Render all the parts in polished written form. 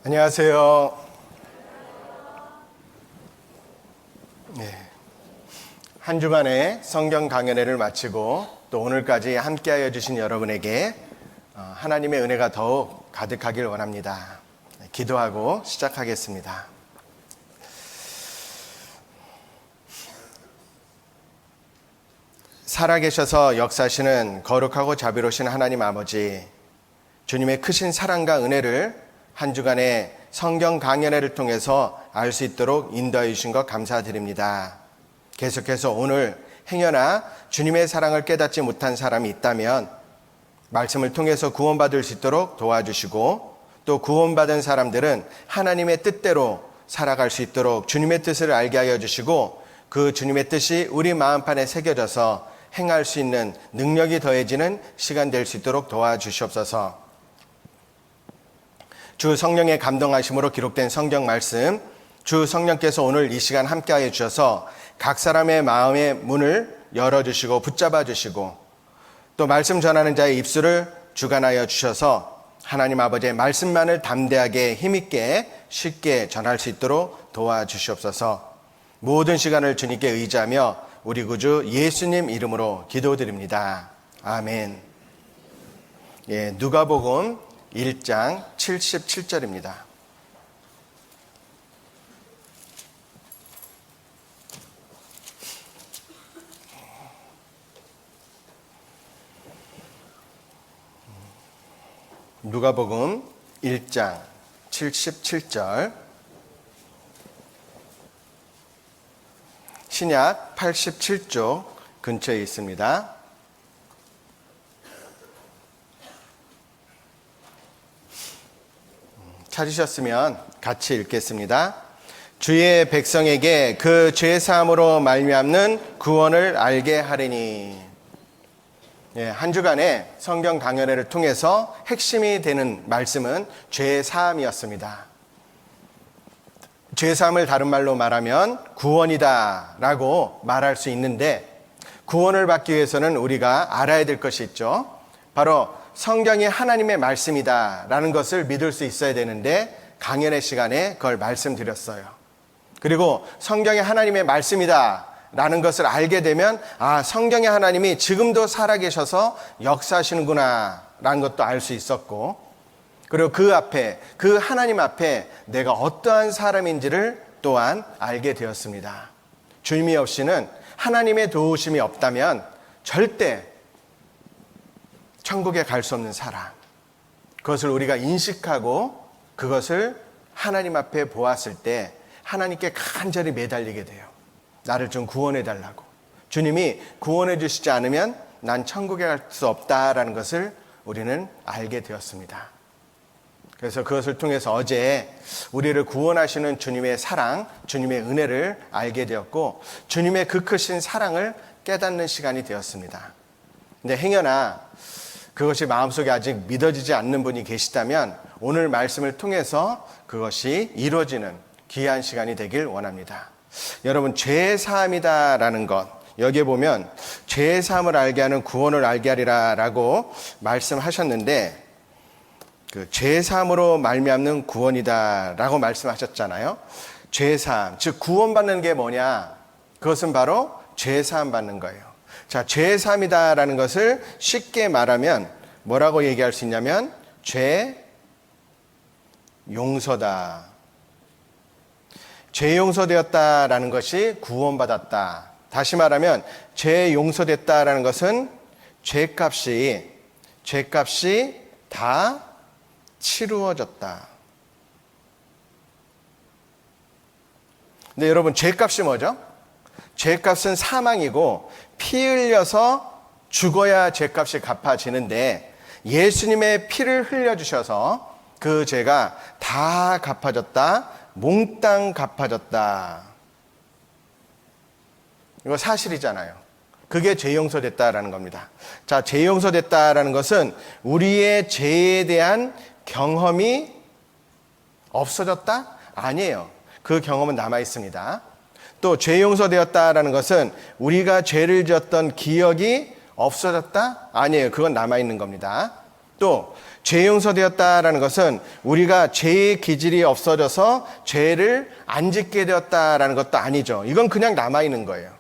안녕하세요. 한 주간의 성경 강연회를 마치고 또 오늘까지 함께하여 주신 여러분에게 하나님의 은혜가 더욱 가득하길 원합니다. 기도하고 시작하겠습니다. 살아계셔서 역사하시는 거룩하고 자비로우신 하나님 아버지, 주님의 크신 사랑과 은혜를 한 주간의 성경 강연회를 통해서 알 수 있도록 인도해 주신 것 감사드립니다. 계속해서 오늘 행여나 주님의 사랑을 깨닫지 못한 사람이 있다면 말씀을 통해서 구원받을 수 있도록 도와주시고, 또 구원받은 사람들은 하나님의 뜻대로 살아갈 수 있도록 주님의 뜻을 알게 하여 주시고, 그 주님의 뜻이 우리 마음판에 새겨져서 행할 수 있는 능력이 더해지는 시간 될 수 있도록 도와주시옵소서. 주 성령의 감동하심으로 기록된 성경 말씀, 주 성령께서 오늘 이 시간 함께하여 주셔서 각 사람의 마음의 문을 열어주시고 붙잡아 주시고, 또 말씀 전하는 자의 입술을 주관하여 주셔서 하나님 아버지의 말씀만을 담대하게 힘있게 쉽게 전할 수 있도록 도와주시옵소서. 모든 시간을 주님께 의지하며 우리 구주 예수님 이름으로 기도드립니다. 아멘. 누가복음 1장 77절입니다. 누가복음 1장 77절, 신약 87쪽 근처에 있습니다. 찾으셨으면 같이 읽겠습니다. 주의 백성에게 그 죄사함으로 말미암는 구원을 알게 하리니. 한 주간의 성경 강연회를 통해서 핵심이 되는 말씀은 죄사함이었습니다. 죄사함을 다른 말로 말하면 구원이다 라고 말할 수 있는데, 구원을 받기 위해서는 우리가 알아야 될 것이 있죠. 바로 성경이 하나님의 말씀이다 라는 것을 믿을 수 있어야 되는데, 강연회 시간에 그걸 말씀드렸어요. 그리고 성경이 하나님의 말씀이다 라는 것을 알게 되면, 성경의 하나님이 지금도 살아계셔서 역사하시는구나 라는 것도 알 수 있었고, 그리고 그 하나님 앞에 내가 어떠한 사람인지를 또한 알게 되었습니다. 주님이 없이는, 하나님의 도우심이 없다면 절대 천국에 갈 수 없는 사람, 그것을 우리가 인식하고 그것을 하나님 앞에 보았을 때 하나님께 간절히 매달리게 돼요. 나를 좀 구원해 달라고. 주님이 구원해 주시지 않으면 난 천국에 갈 수 없다라는 것을 우리는 알게 되었습니다. 그래서 그것을 통해서 어제 우리를 구원하시는 주님의 사랑, 주님의 은혜를 알게 되었고, 주님의 그 크신 사랑을 깨닫는 시간이 되었습니다. 근데 행여나 그것이 마음속에 아직 믿어지지 않는 분이 계시다면 오늘 말씀을 통해서 그것이 이루어지는 귀한 시간이 되길 원합니다. 여러분, 죄사함이다 라는 것, 여기에 보면 죄사함을 알게 하는 구원을 알게 하리라 라고 말씀하셨는데, 그 죄사함으로 말미암는 구원이다 라고 말씀하셨잖아요. 죄사함, 즉 구원받는 게 뭐냐? 그것은 바로 죄사함 받는 거예요. 자, 죄사함이다 라는 것을 쉽게 말하면 뭐라고 얘기할 수 있냐면, 죄 용서다. 죄 용서되었다라는 것이 구원받았다. 다시 말하면 죄 용서됐다라는 것은 죄값이 다 치루어졌다. 근데 여러분, 죄값이 뭐죠? 죄값은 사망이고 피 흘려서 죽어야 죄값이 갚아지는데, 예수님의 피를 흘려주셔서 그 죄가 다 갚아졌다, 몽땅 갚아졌다. 이거 사실이잖아요. 그게 죄 용서됐다라는 겁니다. 자, 죄 용서됐다라는 것은 우리의 죄에 대한 경험이 없어졌다? 아니에요. 그 경험은 남아 있습니다. 또 죄 용서되었다라는 것은 우리가 죄를 지었던 기억이 없어졌다? 아니에요. 그건 남아 있는 겁니다. 또 죄 용서되었다라는 것은 우리가 죄의 기질이 없어져서 죄를 안 짓게 되었다라는 것도 아니죠. 이건 그냥 남아있는 거예요.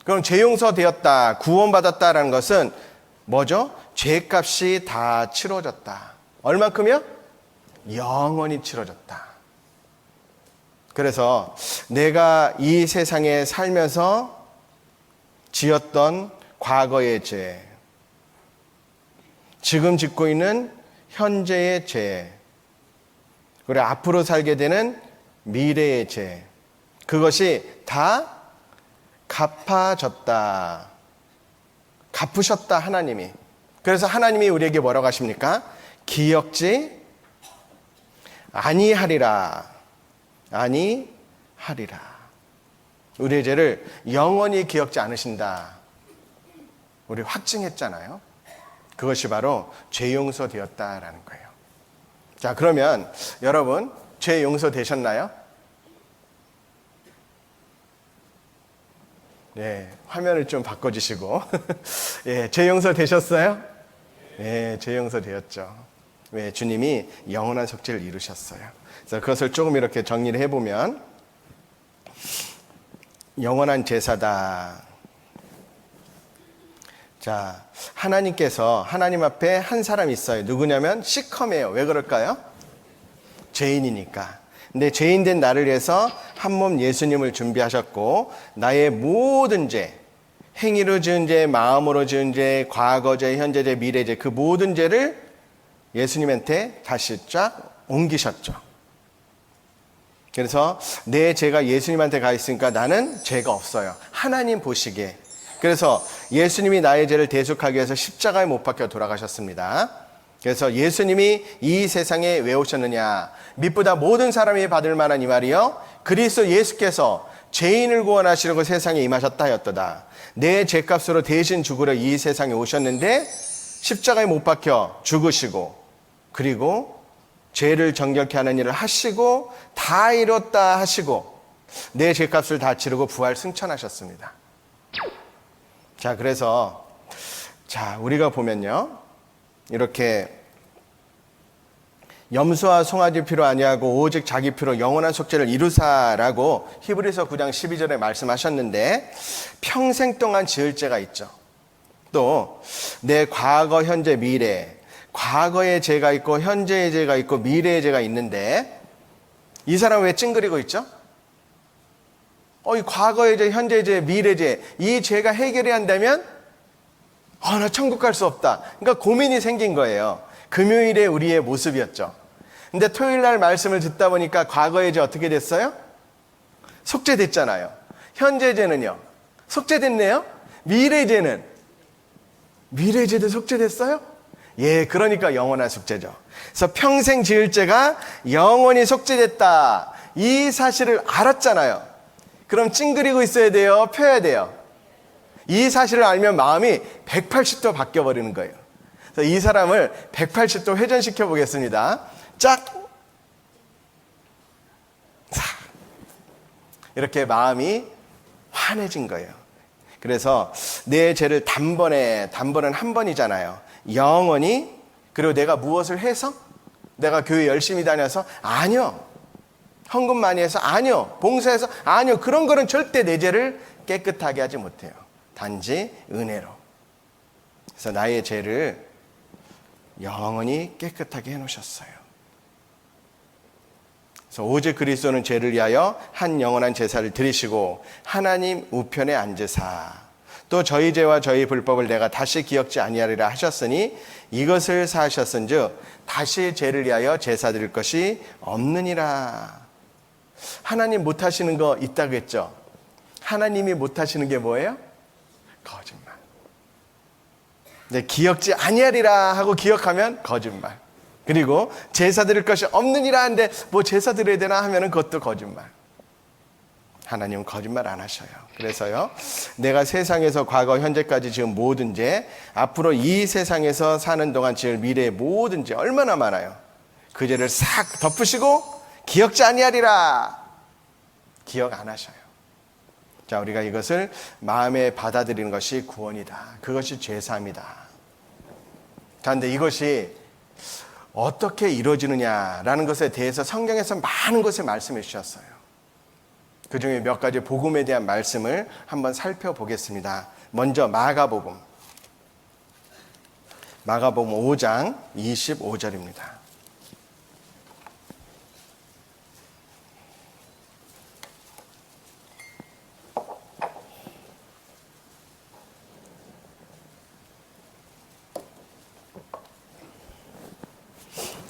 그럼 죄 용서되었다, 구원받았다라는 것은 뭐죠? 죄값이 다 치러졌다. 얼만큼이요? 영원히 치러졌다. 그래서 내가 이 세상에 살면서 지었던 과거의 죄, 지금 짓고 있는 현재의 죄, 그리고 앞으로 살게 되는 미래의 죄, 그것이 다 갚아졌다. 갚으셨다, 하나님이. 그래서 하나님이 우리에게 뭐라고 하십니까? 기억지 아니하리라. 아니하리라. 우리의 죄를 영원히 기억지 않으신다. 우리 확증했잖아요. 그것이 바로 죄 용서되었다라는 거예요. 자, 그러면 여러분 죄 용서되셨나요? 네, 화면을 좀 바꿔주시고. 예, 죄 용서되셨어요? 네, 죄 용서되었죠. 왜? 주님이 영원한 속죄를 이루셨어요. 그래서 그것을 조금 이렇게 정리를 해보면, 영원한 제사다. 자, 하나님께서 하나님 앞에 한 사람이 있어요. 누구냐면 시커매요. 왜 그럴까요? 죄인이니까. 근데 죄인된 나를 위해서 한 몸 예수님을 준비하셨고, 나의 모든 죄, 행위로 지은 죄, 마음으로 지은 죄, 과거죄, 현재죄, 미래죄, 그 모든 죄를 예수님한테 다시 쫙 옮기셨죠. 그래서 내 죄가 예수님한테 가 있으니까 나는 죄가 없어요. 하나님 보시기에. 그래서 예수님이 나의 죄를 대속하기 위해서 십자가에 못 박혀 돌아가셨습니다. 그래서 예수님이 이 세상에 왜 오셨느냐? 밑보다 모든 사람이 받을 만한 이 말이요, 그리스도 예수께서 죄인을 구원하시려고 세상에 임하셨다 하였도다. 내 죄값으로 대신 죽으려 이 세상에 오셨는데 십자가에 못 박혀 죽으시고, 그리고 죄를 정결케 하는 일을 하시고 다 이뤘다 하시고 내 죄값을 다 치르고 부활 승천하셨습니다. 자, 그래서 우리가 보면요, 이렇게 염소와 송아지 피로 아니하고 오직 자기 피로 영원한 속죄를 이루사라고 히브리서 9장 12절에 말씀하셨는데, 평생 동안 지을 죄가 있죠. 또 내 과거, 현재, 미래, 과거의 죄가 있고 현재의 죄가 있고 미래의 죄가 있는데, 이 사람은 왜 찡그리고 있죠? 이 과거의 죄, 현재의 죄, 미래의 죄, 이 죄가 해결이 안 되면 나 천국 갈 수 없다. 그러니까 고민이 생긴 거예요. 금요일에 우리의 모습이었죠. 근데 토요일 날 말씀을 듣다 보니까 과거의 죄 어떻게 됐어요? 속죄됐잖아요. 현재 죄는요? 속죄됐네요? 미래 죄는? 미래 죄도 속죄됐어요? 예, 그러니까 영원한 속죄죠. 그래서 평생 지을 죄가 영원히 속죄됐다. 이 사실을 알았잖아요. 그럼 찡그리고 있어야 돼요? 펴야 돼요? 이 사실을 알면 마음이 180도 바뀌어버리는 거예요. 그래서 이 사람을 180도 회전시켜 보겠습니다. 짝! 이렇게 마음이 환해진 거예요. 그래서 내 죄를 단번에, 단번은 한 번이잖아요. 영원히. 그리고 내가 무엇을 해서? 내가 교회 열심히 다녀서? 아니요. 헌금 많이 해서? 아니요. 봉사해서? 아니요. 그런 거는 절대 내 죄를 깨끗하게 하지 못해요. 단지 은혜로. 그래서 나의 죄를 영원히 깨끗하게 해놓으셨어요. 그래서 오직 그리스도는 죄를 위하여 한 영원한 제사를 드리시고 하나님 우편에 앉으사 또 저희 죄와 저희 불법을 내가 다시 기억지 아니하리라 하셨으니 이것을 사하셨은즉 다시 죄를 위하여 제사 드릴 것이 없느니라. 하나님 못하시는 거 있다고 했죠. 하나님이 못하시는 게 뭐예요? 거짓말. 네, 기억지 아니하리라 하고 기억하면 거짓말. 그리고 제사 드릴 것이 없느니라 하는데 뭐 제사 드려야 되나 하면은 그것도 거짓말. 하나님은 거짓말 안 하셔요. 그래서요, 내가 세상에서 과거 현재까지 지은 모든 죄, 앞으로 이 세상에서 사는 동안 지을 미래의 모든 죄 얼마나 많아요. 그 죄를 싹 덮으시고 기억지 아니하리라. 기억 안 하셔요. 자, 우리가 이것을 마음에 받아들이는 것이 구원이다. 그것이 죄사함이다. 자, 근데 이것이 어떻게 이루어지느냐라는 것에 대해서 성경에서 많은 것을 말씀해 주셨어요. 그 중에 몇 가지 복음에 대한 말씀을 한번 살펴보겠습니다. 먼저 마가복음 5장 25절입니다.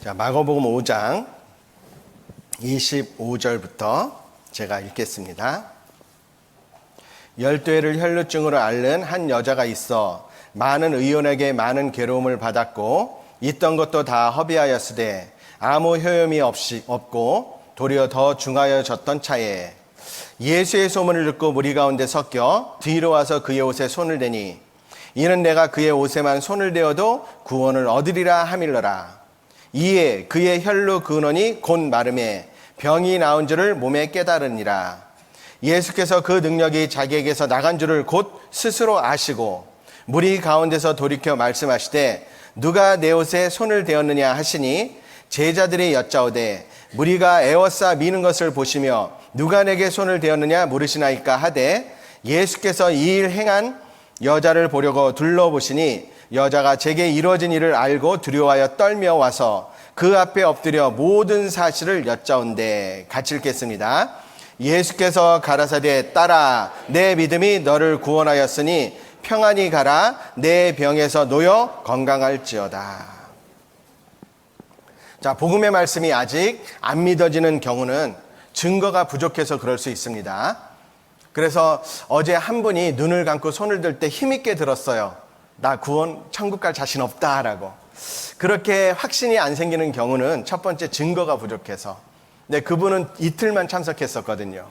자, 마가복음 5장 25절부터 제가 읽겠습니다. 12회를 혈루증으로 앓는 한 여자가 있어 많은 의원에게 많은 괴로움을 받았고 있던 것도 다 허비하였으되 아무 효험이 없고 도리어 더 중하여졌던 차에 예수의 소문을 듣고 무리 가운데 섞여 뒤로 와서 그의 옷에 손을 대니 이는 내가 그의 옷에만 손을 대어도 구원을 얻으리라 하밀러라. 이에 그의 혈루 근원이 곧 마름에 병이 나온 줄을 몸에 깨달으니라. 예수께서 그 능력이 자기에게서 나간 줄을 곧 스스로 아시고 무리 가운데서 돌이켜 말씀하시되 누가 내 옷에 손을 대었느냐 하시니 제자들이 여짜오되 무리가 애워싸 미는 것을 보시며 누가 내게 손을 대었느냐 물으시나이까 하되 예수께서 이 일 행한 여자를 보려고 둘러보시니 여자가 제게 이루어진 일을 알고 두려워하여 떨며 와서 그 앞에 엎드려 모든 사실을 여짜온대. 같이 읽겠습니다. 예수께서 가라사대 따라 내 믿음이 너를 구원하였으니 평안히 가라 내 병에서 놓여 건강할지어다. 자, 복음의 말씀이 아직 안 믿어지는 경우는 증거가 부족해서 그럴 수 있습니다. 그래서 어제 한 분이 눈을 감고 손을 들 때 힘있게 들었어요. 나 구원 천국 갈 자신 없다라고. 그렇게 확신이 안 생기는 경우는 첫 번째 증거가 부족해서. 근데 그분은 이틀만 참석했었거든요.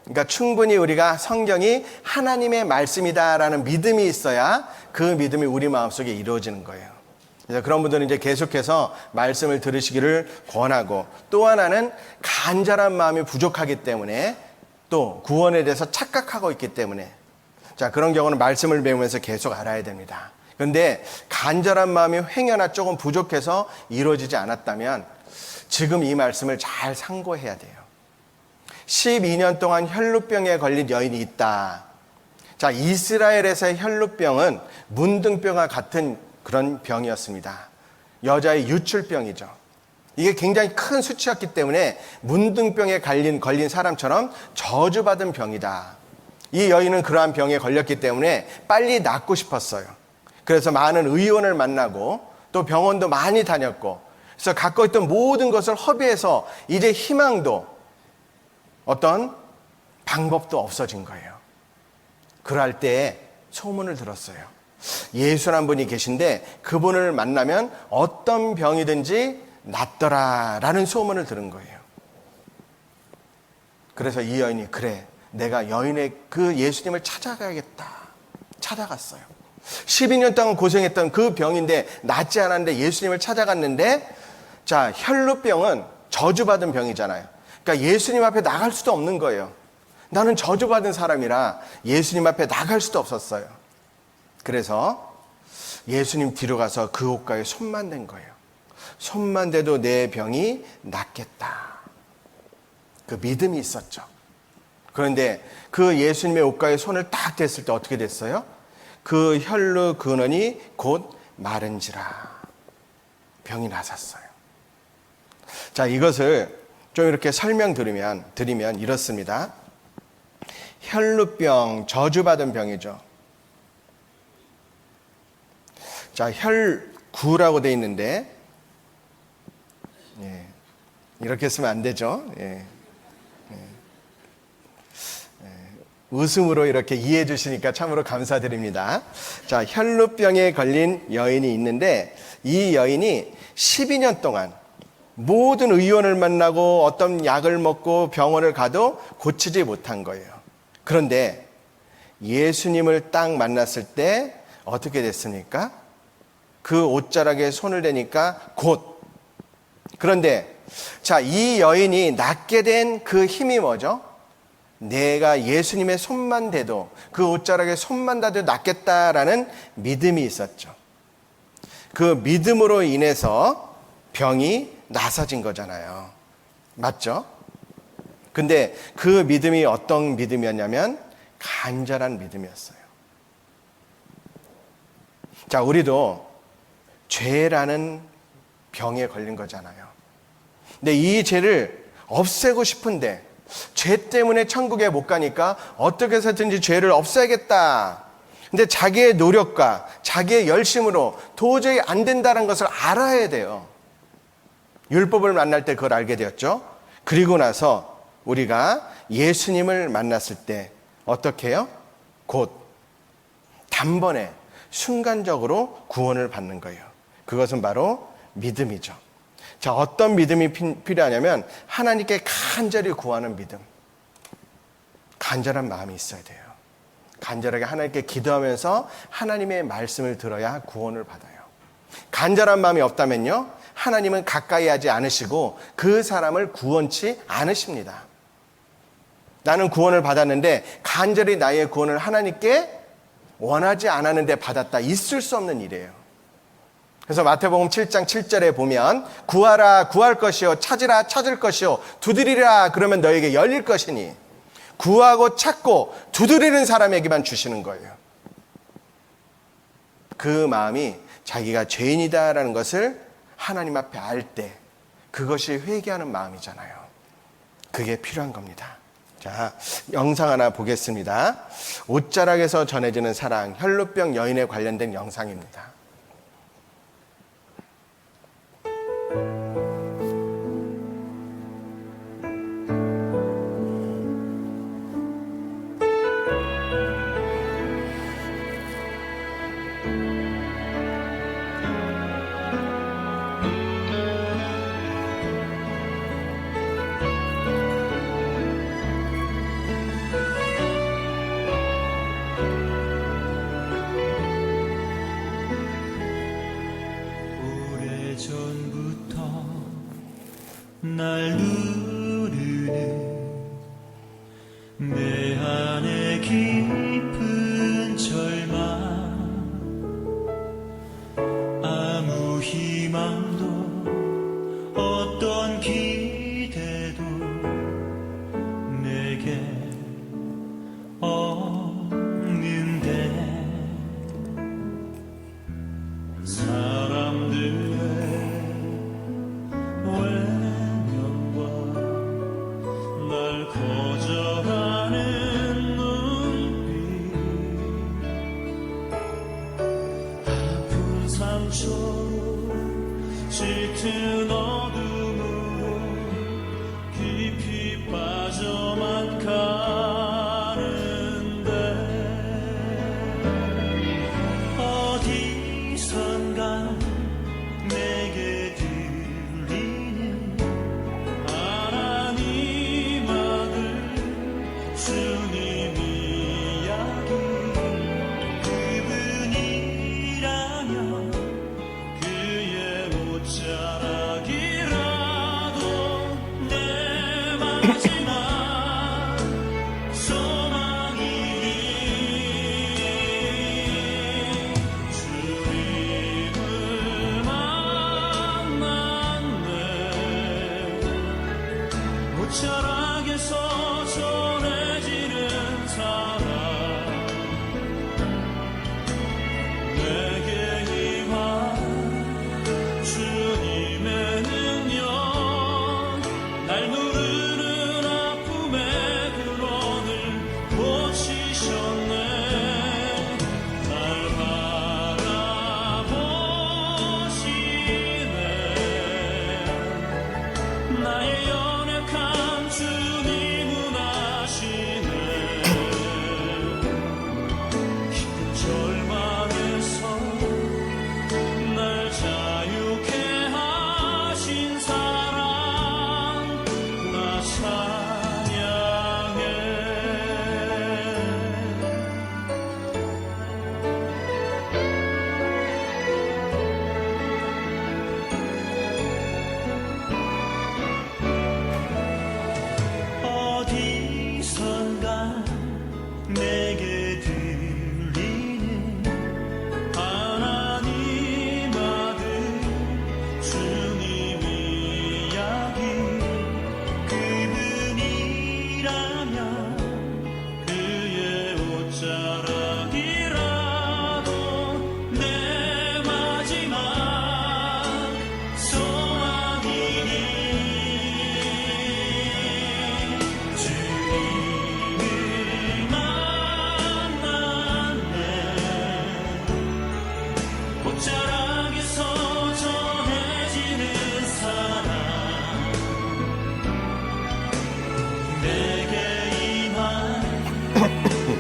그러니까 충분히 우리가 성경이 하나님의 말씀이다라는 믿음이 있어야 그 믿음이 우리 마음속에 이루어지는 거예요. 그래서 그런 분들은 이제 계속해서 말씀을 들으시기를 권하고, 또 하나는 간절한 마음이 부족하기 때문에, 또 구원에 대해서 착각하고 있기 때문에, 자, 그런 경우는 말씀을 배우면서 계속 알아야 됩니다. 그런데 간절한 마음이 행여나 조금 부족해서 이루어지지 않았다면 지금 이 말씀을 잘 상고해야 돼요. 12년 동안 혈루병에 걸린 여인이 있다. 자, 이스라엘에서의 혈루병은 문둥병과 같은 그런 병이었습니다. 여자의 유출병이죠. 이게 굉장히 큰 수치였기 때문에 문둥병에 걸린 사람처럼 저주받은 병이다. 이 여인은 그러한 병에 걸렸기 때문에 빨리 낫고 싶었어요. 그래서 많은 의원을 만나고 또 병원도 많이 다녔고, 그래서 갖고 있던 모든 것을 허비해서 이제 희망도 어떤 방법도 없어진 거예요. 그럴 때 소문을 들었어요. 예수라는 분이 계신데 그분을 만나면 어떤 병이든지 낫더라라는 소문을 들은 거예요. 그래서 이 여인이, 그래, 내가 여인의 그 예수님을 찾아가야겠다. 찾아갔어요. 12년 동안 고생했던 그 병인데 낫지 않았는데 예수님을 찾아갔는데, 자, 혈루병은 저주받은 병이잖아요. 그러니까 예수님 앞에 나갈 수도 없는 거예요. 나는 저주받은 사람이라 예수님 앞에 나갈 수도 없었어요. 그래서 예수님 뒤로 가서 그 옷가에 손만 댄 거예요. 손만 대도 내 병이 낫겠다. 그 믿음이 있었죠. 그런데 그 예수님의 옷가에 손을 딱 댔을 때 어떻게 됐어요? 그 혈루 근원이 곧 마른지라. 병이 나섰어요. 자, 이것을 좀 이렇게 설명드리면 이렇습니다. 혈루병, 저주받은 병이죠. 자, 혈구라고 되어 있는데, 예, 이렇게 쓰면 안 되죠. 예. 웃음으로 이렇게 이해해 주시니까 참으로 감사드립니다. 자, 혈루병에 걸린 여인이 있는데, 이 여인이 12년 동안 모든 의원을 만나고 어떤 약을 먹고 병원을 가도 고치지 못한 거예요. 그런데 예수님을 딱 만났을 때 어떻게 됐습니까? 그 옷자락에 손을 대니까 곧. 그런데 자, 이 여인이 낫게 된 그 힘이 뭐죠? 내가 예수님의 손만 대도, 그 옷자락에 손만 닿아도 낫겠다라는 믿음이 있었죠. 그 믿음으로 인해서 병이 나서진 거잖아요. 맞죠? 근데 그 믿음이 어떤 믿음이었냐면 간절한 믿음이었어요. 자, 우리도 죄라는 병에 걸린 거잖아요. 근데 이 죄를 없애고 싶은데 죄 때문에 천국에 못 가니까 어떻게 해서든지 죄를 없애야겠다. 근데 자기의 노력과 자기의 열심으로 도저히 안 된다는 것을 알아야 돼요. 율법을 만날 때 그걸 알게 되었죠. 그리고 나서 우리가 예수님을 만났을 때 어떻게 해요? 곧 단번에 순간적으로 구원을 받는 거예요. 그것은 바로 믿음이죠. 자, 어떤 믿음이 필요하냐면 하나님께 간절히 구하는 믿음. 간절한 마음이 있어야 돼요. 간절하게 하나님께 기도하면서 하나님의 말씀을 들어야 구원을 받아요. 간절한 마음이 없다면요, 하나님은 가까이 하지 않으시고 그 사람을 구원치 않으십니다. 나는 구원을 받았는데 간절히 나의 구원을 하나님께 원하지 않았는데 받았다. 있을 수 없는 일이에요. 그래서 마태복음 7장 7절에 보면 구하라 구할 것이요 찾으라 찾을 것이요 두드리라 그러면 너에게 열릴 것이니, 구하고 찾고 두드리는 사람에게만 주시는 거예요. 그 마음이 자기가 죄인이다라는 것을 하나님 앞에 알 때 그것이 회개하는 마음이잖아요. 그게 필요한 겁니다. 자, 영상 하나 보겠습니다. 옷자락에서 전해지는 사랑, 혈루병 여인에 관련된 영상입니다. 날 누르는 내 안에 깊은 절망, 아무 희망도 어떤 기대도 내게 없는데, 사람들의 날 거절하는 눈빛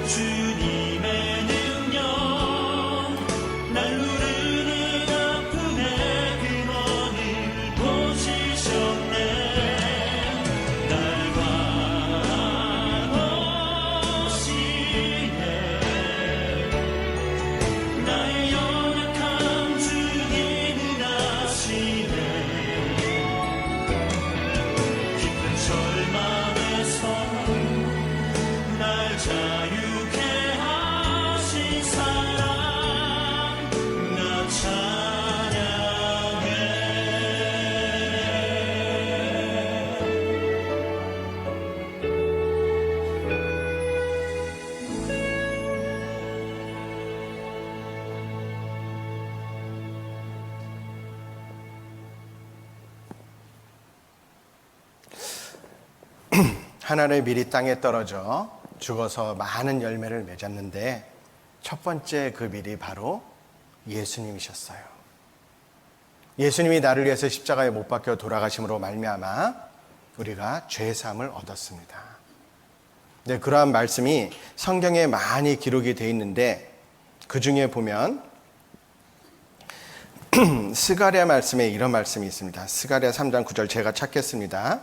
주님의 능력 날 누르는 아픔의 근원을 보시셨네. 날 바라보시네. 나의 연약함 주님은 아시네. 깊은 절망에서 날 자유케 하신 사랑 나 찬양해. 하나님의 밀이 땅에 떨어져 죽어서 많은 열매를 맺었는데 첫 번째 그 밀이 바로 예수님이셨어요. 예수님이 나를 위해서 십자가에 못 박혀 돌아가심으로 말미암아 우리가 죄 사함을 얻었습니다. 네, 그러한 말씀이 성경에 많이 기록이 되어 있는데 그 중에 보면 스가랴 말씀에 이런 말씀이 있습니다. 스가랴 3장 9절 제가 찾겠습니다.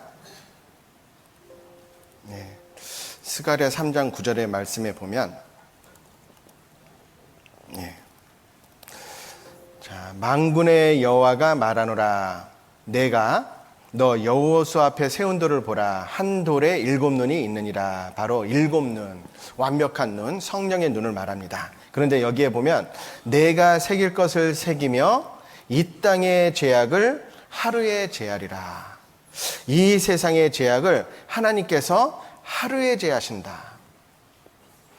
네, 스가랴 3장 9절의 말씀에 보면 자, 만군의 여호와가 말하노라. 내가 너 여호수 앞에 세운 돌을 보라. 한 돌에 7눈이 있느니라. 바로 7눈, 완벽한 눈, 성령의 눈을 말합니다. 그런데 여기에 보면 내가 새길 것을 새기며 이 땅의 죄악을 하루에 제하리라. 이 세상의 죄악을 하나님께서 하루에 제하신다.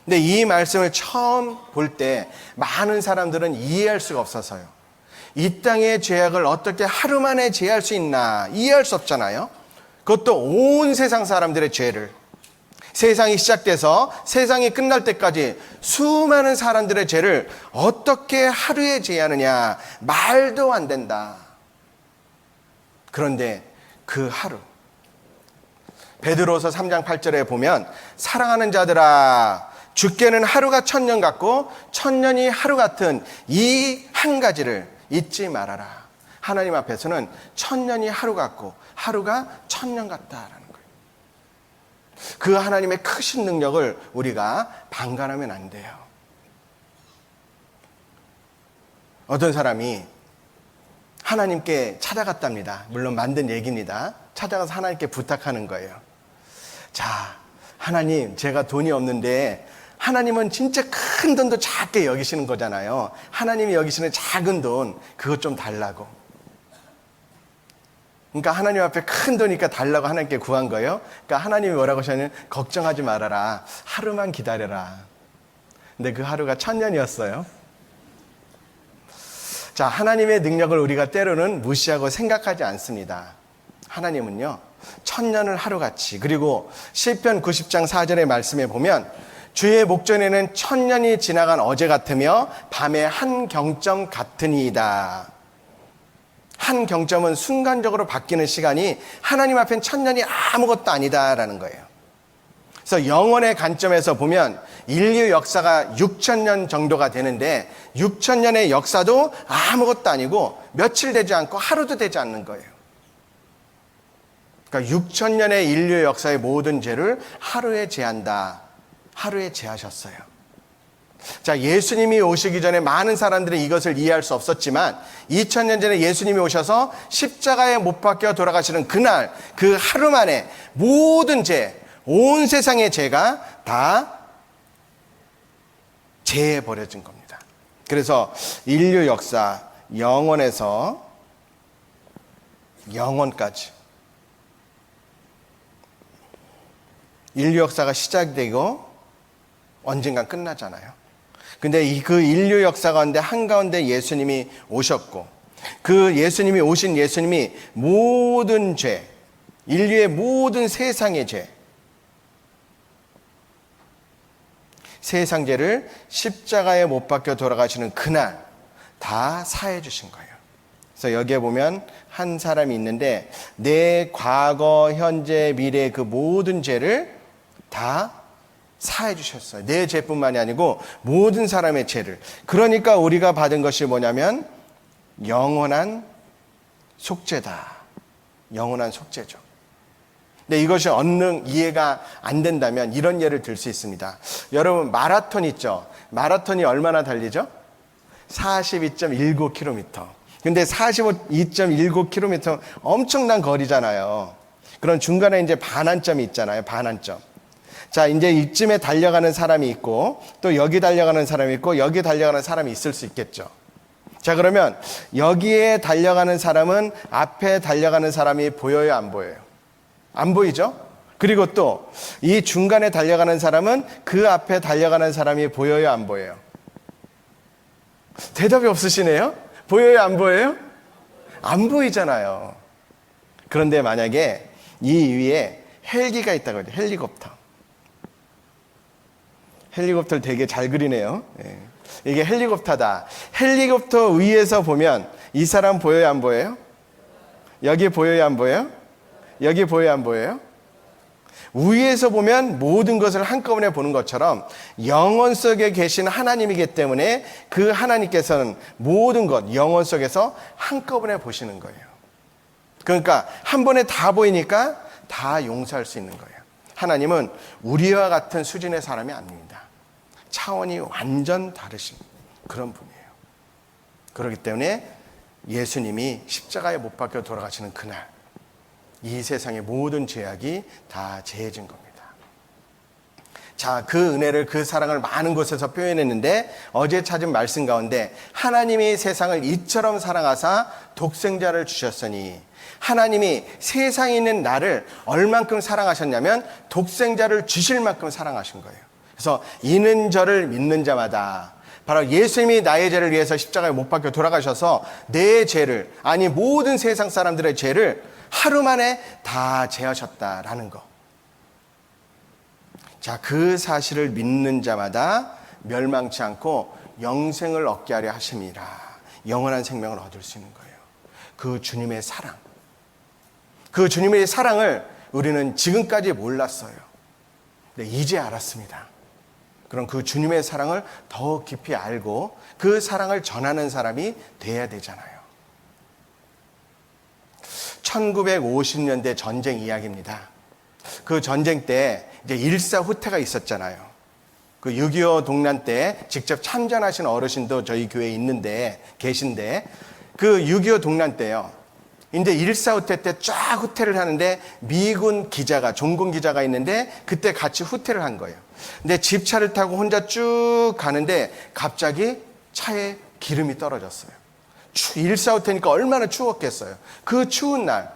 근데 이 말씀을 처음 볼 때 많은 사람들은 이해할 수가 없어서요. 이 땅의 죄악을 어떻게 하루 만에 제할 수 있나 이해할 수 없잖아요. 그것도 온 세상 사람들의 죄를, 세상이 시작돼서 세상이 끝날 때까지 수많은 사람들의 죄를 어떻게 하루에 제하느냐, 말도 안 된다. 그런데 그 하루, 베드로서 3장 8절에 보면 사랑하는 자들아, 주께는 하루가 1000년 같고 1000년이 하루 같은 이 한 가지를 잊지 말아라. 하나님 앞에서는 1000년이 하루 같고 하루가 1000년 같다라는 거예요. 그 하나님의 크신 능력을 우리가 방관하면 안 돼요. 어떤 사람이 하나님께 찾아갔답니다. 물론 만든 얘기입니다. 찾아가서 하나님께 부탁하는 거예요. 자, 하나님, 제가 돈이 없는데 하나님은 진짜 큰 돈도 작게 여기시는 거잖아요. 하나님이 여기시는 작은 돈, 그것 좀 달라고. 그러니까 하나님 앞에 큰 돈이니까 달라고 하나님께 구한 거예요. 그러니까 하나님이 뭐라고 하셨냐면 걱정하지 말아라. 하루만 기다려라. 근데 그 하루가 1000년이었어요. 자, 하나님의 능력을 우리가 때로는 무시하고 생각하지 않습니다. 하나님은요, 1000년을 하루같이, 그리고 시편 90장 4절의 말씀에 보면 주의 목전에는 1000년이 지나간 어제 같으며 밤의 한 경점 같으니이다. 한 경점은 순간적으로 바뀌는 시간이 하나님 앞엔 1000년이 아무것도 아니다라는 거예요. 그래서 영원의 관점에서 보면 인류 역사가 6000년 정도가 되는데 6000년의 역사도 아무것도 아니고 며칠 되지 않고 하루도 되지 않는 거예요. 그러니까 6000년의 인류 역사의 모든 죄를 하루에 제한다. 하루에 제하셨어요. 자, 예수님이 오시기 전에 많은 사람들이 이것을 이해할 수 없었지만 2000년 전에 예수님이 오셔서 십자가에 못 박혀 돌아가시는 그날, 그 하루 만에 모든 죄, 온 세상의 죄가 다 제해버려진 겁니다. 그래서 인류 역사, 영원에서 영원까지 인류 역사가 시작되고 언젠간 끝나잖아요. 근데 그 인류 역사 가운데 한가운데 예수님이 오셨고, 그 예수님이 오신 예수님이 모든 죄, 인류의 모든 세상의 죄, 세상 죄를 십자가에 못 박혀 돌아가시는 그날 다 사해 주신 거예요. 그래서 여기에 보면 한 사람이 있는데 내 과거, 현재, 미래 그 모든 죄를 다 사해 주셨어요. 내 죄뿐만이 아니고 모든 사람의 죄를. 그러니까 우리가 받은 것이 뭐냐면 영원한 속죄다. 영원한 속죄죠. 근데 이것이 얼른 이해가 안 된다면 이런 예를 들 수 있습니다. 여러분 마라톤 있죠? 마라톤이 얼마나 달리죠? 42.19km. 근데 42.19km 엄청난 거리잖아요. 그런 중간에 이제 반환점이 있잖아요. 반환점. 자, 이제 이쯤에 달려가는 사람이 있고 또 여기 달려가는 사람이 있고 여기 달려가는 사람이 있을 수 있겠죠. 자, 그러면 여기에 달려가는 사람은 앞에 달려가는 사람이 보여요, 안 보여요? 안 보이죠? 그리고 또 이 중간에 달려가는 사람은 그 앞에 달려가는 사람이 보여요, 안 보여요? 대답이 없으시네요? 보여요, 안 보여요? 안 보이잖아요. 그런데 만약에 이 위에 헬기가 있다고 해요. 헬리콥터. 헬리콥터를 되게 잘 그리네요. 이게 헬리콥터다. 헬리콥터 위에서 보면 이 사람 보여요, 안 보여요? 여기 보여요, 안 보여요? 여기 보여요, 안 보여요? 위에서 보면 모든 것을 한꺼번에 보는 것처럼 영혼 속에 계신 하나님이기 때문에 그 하나님께서는 모든 것, 영혼 속에서 한꺼번에 보시는 거예요. 그러니까 한 번에 다 보이니까 다 용서할 수 있는 거예요. 하나님은 우리와 같은 수준의 사람이 아닙니다. 차원이 완전 다르신 그런 분이에요. 그렇기 때문에 예수님이 십자가에 못 박혀 돌아가시는 그날 이 세상의 모든 죄악이 다 제해진 겁니다. 자, 그 은혜를, 그 사랑을 많은 곳에서 표현했는데 어제 찾은 말씀 가운데 하나님이 세상을 이처럼 사랑하사 독생자를 주셨으니 하나님이 세상에 있는 나를 얼만큼 사랑하셨냐면 독생자를 주실 만큼 사랑하신 거예요. 그래서 이는 저를 믿는 자마다 바로 예수님이 나의 죄를 위해서 십자가에 못 박혀 돌아가셔서 내 죄를, 아니 모든 세상 사람들의 죄를 하루 만에 다 제하셨다라는 거. 자, 그 사실을 믿는 자마다 멸망치 않고 영생을 얻게 하려 하심이라. 영원한 생명을 얻을 수 있는 거예요. 그 주님의 사랑. 그 주님의 사랑을 우리는 지금까지 몰랐어요. 근데 이제 알았습니다. 그럼 그 주님의 사랑을 더 깊이 알고 그 사랑을 전하는 사람이 돼야 되잖아요. 1950년대 전쟁 이야기입니다. 그 전쟁 때 이제 일사후퇴가 있었잖아요. 그 6.25 동란 때 직접 참전하신 어르신도 저희 교회에 계신데 그 6.25 동란 때요. 이제 일사후퇴 때 쫙 후퇴를 하는데 미군 기자가, 종군 기자가 있는데 그때 같이 후퇴를 한 거예요. 근데 집차를 타고 혼자 쭉 가는데 갑자기 차에 기름이 떨어졌어요. 일사후퇴니까 얼마나 추웠겠어요. 그 추운 날.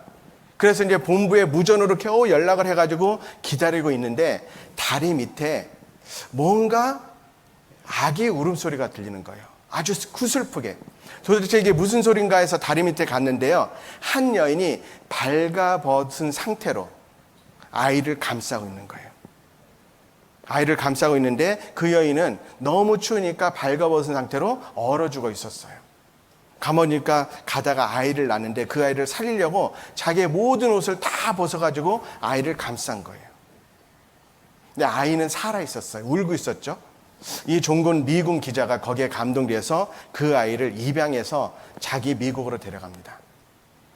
그래서 이제 본부에 무전으로 겨우 연락을 해가지고 기다리고 있는데 다리 밑에 뭔가 아기 울음소리가 들리는 거예요. 아주 구슬프게. 도대체 이게 무슨 소린가 해서 다리 밑에 갔는데요. 한 여인이 발가벗은 상태로 아이를 감싸고 있는 거예요. 아이를 감싸고 있는데 그 여인은 너무 추우니까 발가벗은 상태로 얼어 죽어 있었어요. 가보니까 가다가 아이를 낳는데 그 아이를 살리려고 자기의 모든 옷을 다 벗어가지고 아이를 감싼 거예요. 근데 아이는 살아 있었어요. 울고 있었죠. 이 종군 미군 기자가 거기에 감동돼서 그 아이를 입양해서 자기 미국으로 데려갑니다.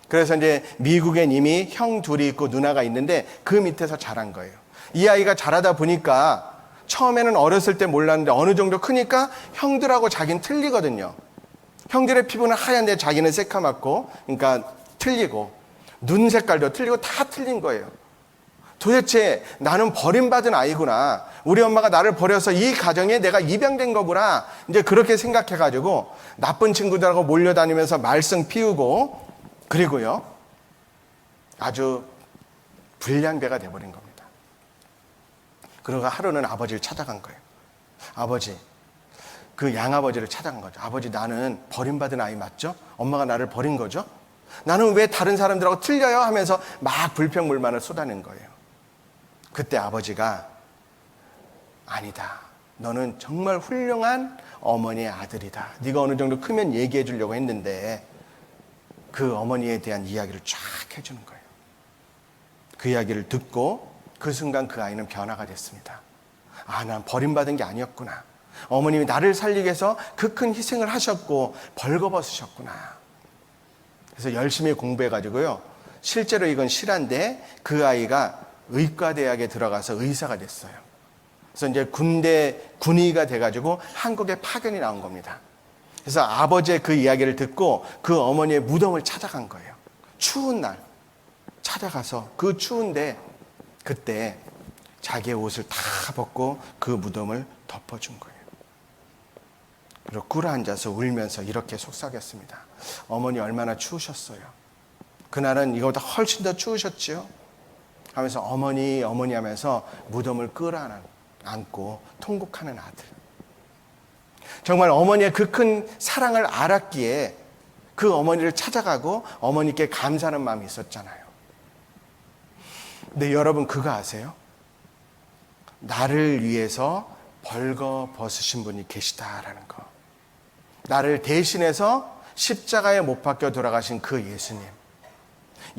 그래서 이제 미국엔 이미 형 둘이 있고 누나가 있는데 그 밑에서 자란 거예요. 이 아이가 자라다 보니까 처음에는 어렸을 때 몰랐는데 어느 정도 크니까 형들하고 자기는 틀리거든요. 형들의 피부는 하얀데 자기는 새카맣고, 그러니까 틀리고, 눈 색깔도 틀리고 다 틀린 거예요. 도대체 나는 버림받은 아이구나. 우리 엄마가 나를 버려서 이 가정에 내가 입양된 거구나. 이제 그렇게 생각해가지고 나쁜 친구들하고 몰려다니면서 말썽 피우고, 그리고요, 아주 불량배가 돼버린 겁니다. 그러고 하루는 아버지를 찾아간 거예요. 아버지, 그 양아버지를 찾아간 거죠. 아버지, 나는 버림받은 아이 맞죠? 엄마가 나를 버린 거죠? 나는 왜 다른 사람들하고 틀려요? 하면서 막 불평불만을 쏟아낸 거예요. 그때 아버지가 아니다. 너는 정말 훌륭한 어머니의 아들이다. 네가 어느 정도 크면 얘기해 주려고 했는데 그 어머니에 대한 이야기를 쫙 해주는 거예요. 그 이야기를 듣고 그 순간 그 아이는 변화가 됐습니다. 아, 난 버림받은 게 아니었구나. 어머님이 나를 살리기 위해서 그 큰 희생을 하셨고 벌거벗으셨구나. 그래서 열심히 공부해가지고요. 실제로 이건 실화인데 그 아이가 의과대학에 들어가서 의사가 됐어요. 그래서 이제 군의가 돼가지고 한국에 파견이 나온 겁니다. 그래서 아버지의 그 이야기를 듣고 그 어머니의 무덤을 찾아간 거예요. 추운 날 찾아가서 그 추운데 그때 자기의 옷을 다 벗고 그 무덤을 덮어준 거예요. 그리고 꿇어 앉아서 울면서 이렇게 속삭였습니다. 어머니 얼마나 추우셨어요. 그날은 이거보다 훨씬 더 추우셨지요. 하면서 어머니 하면서 무덤을 끌어 안고 통곡하는 아들. 정말 어머니의 그 큰 사랑을 알았기에 그 어머니를 찾아가고 어머니께 감사하는 마음이 있었잖아요. 근데 여러분 그거 아세요? 나를 위해서 벌거벗으신 분이 계시다라는 거. 나를 대신해서 십자가에 못 박혀 돌아가신 그 예수님.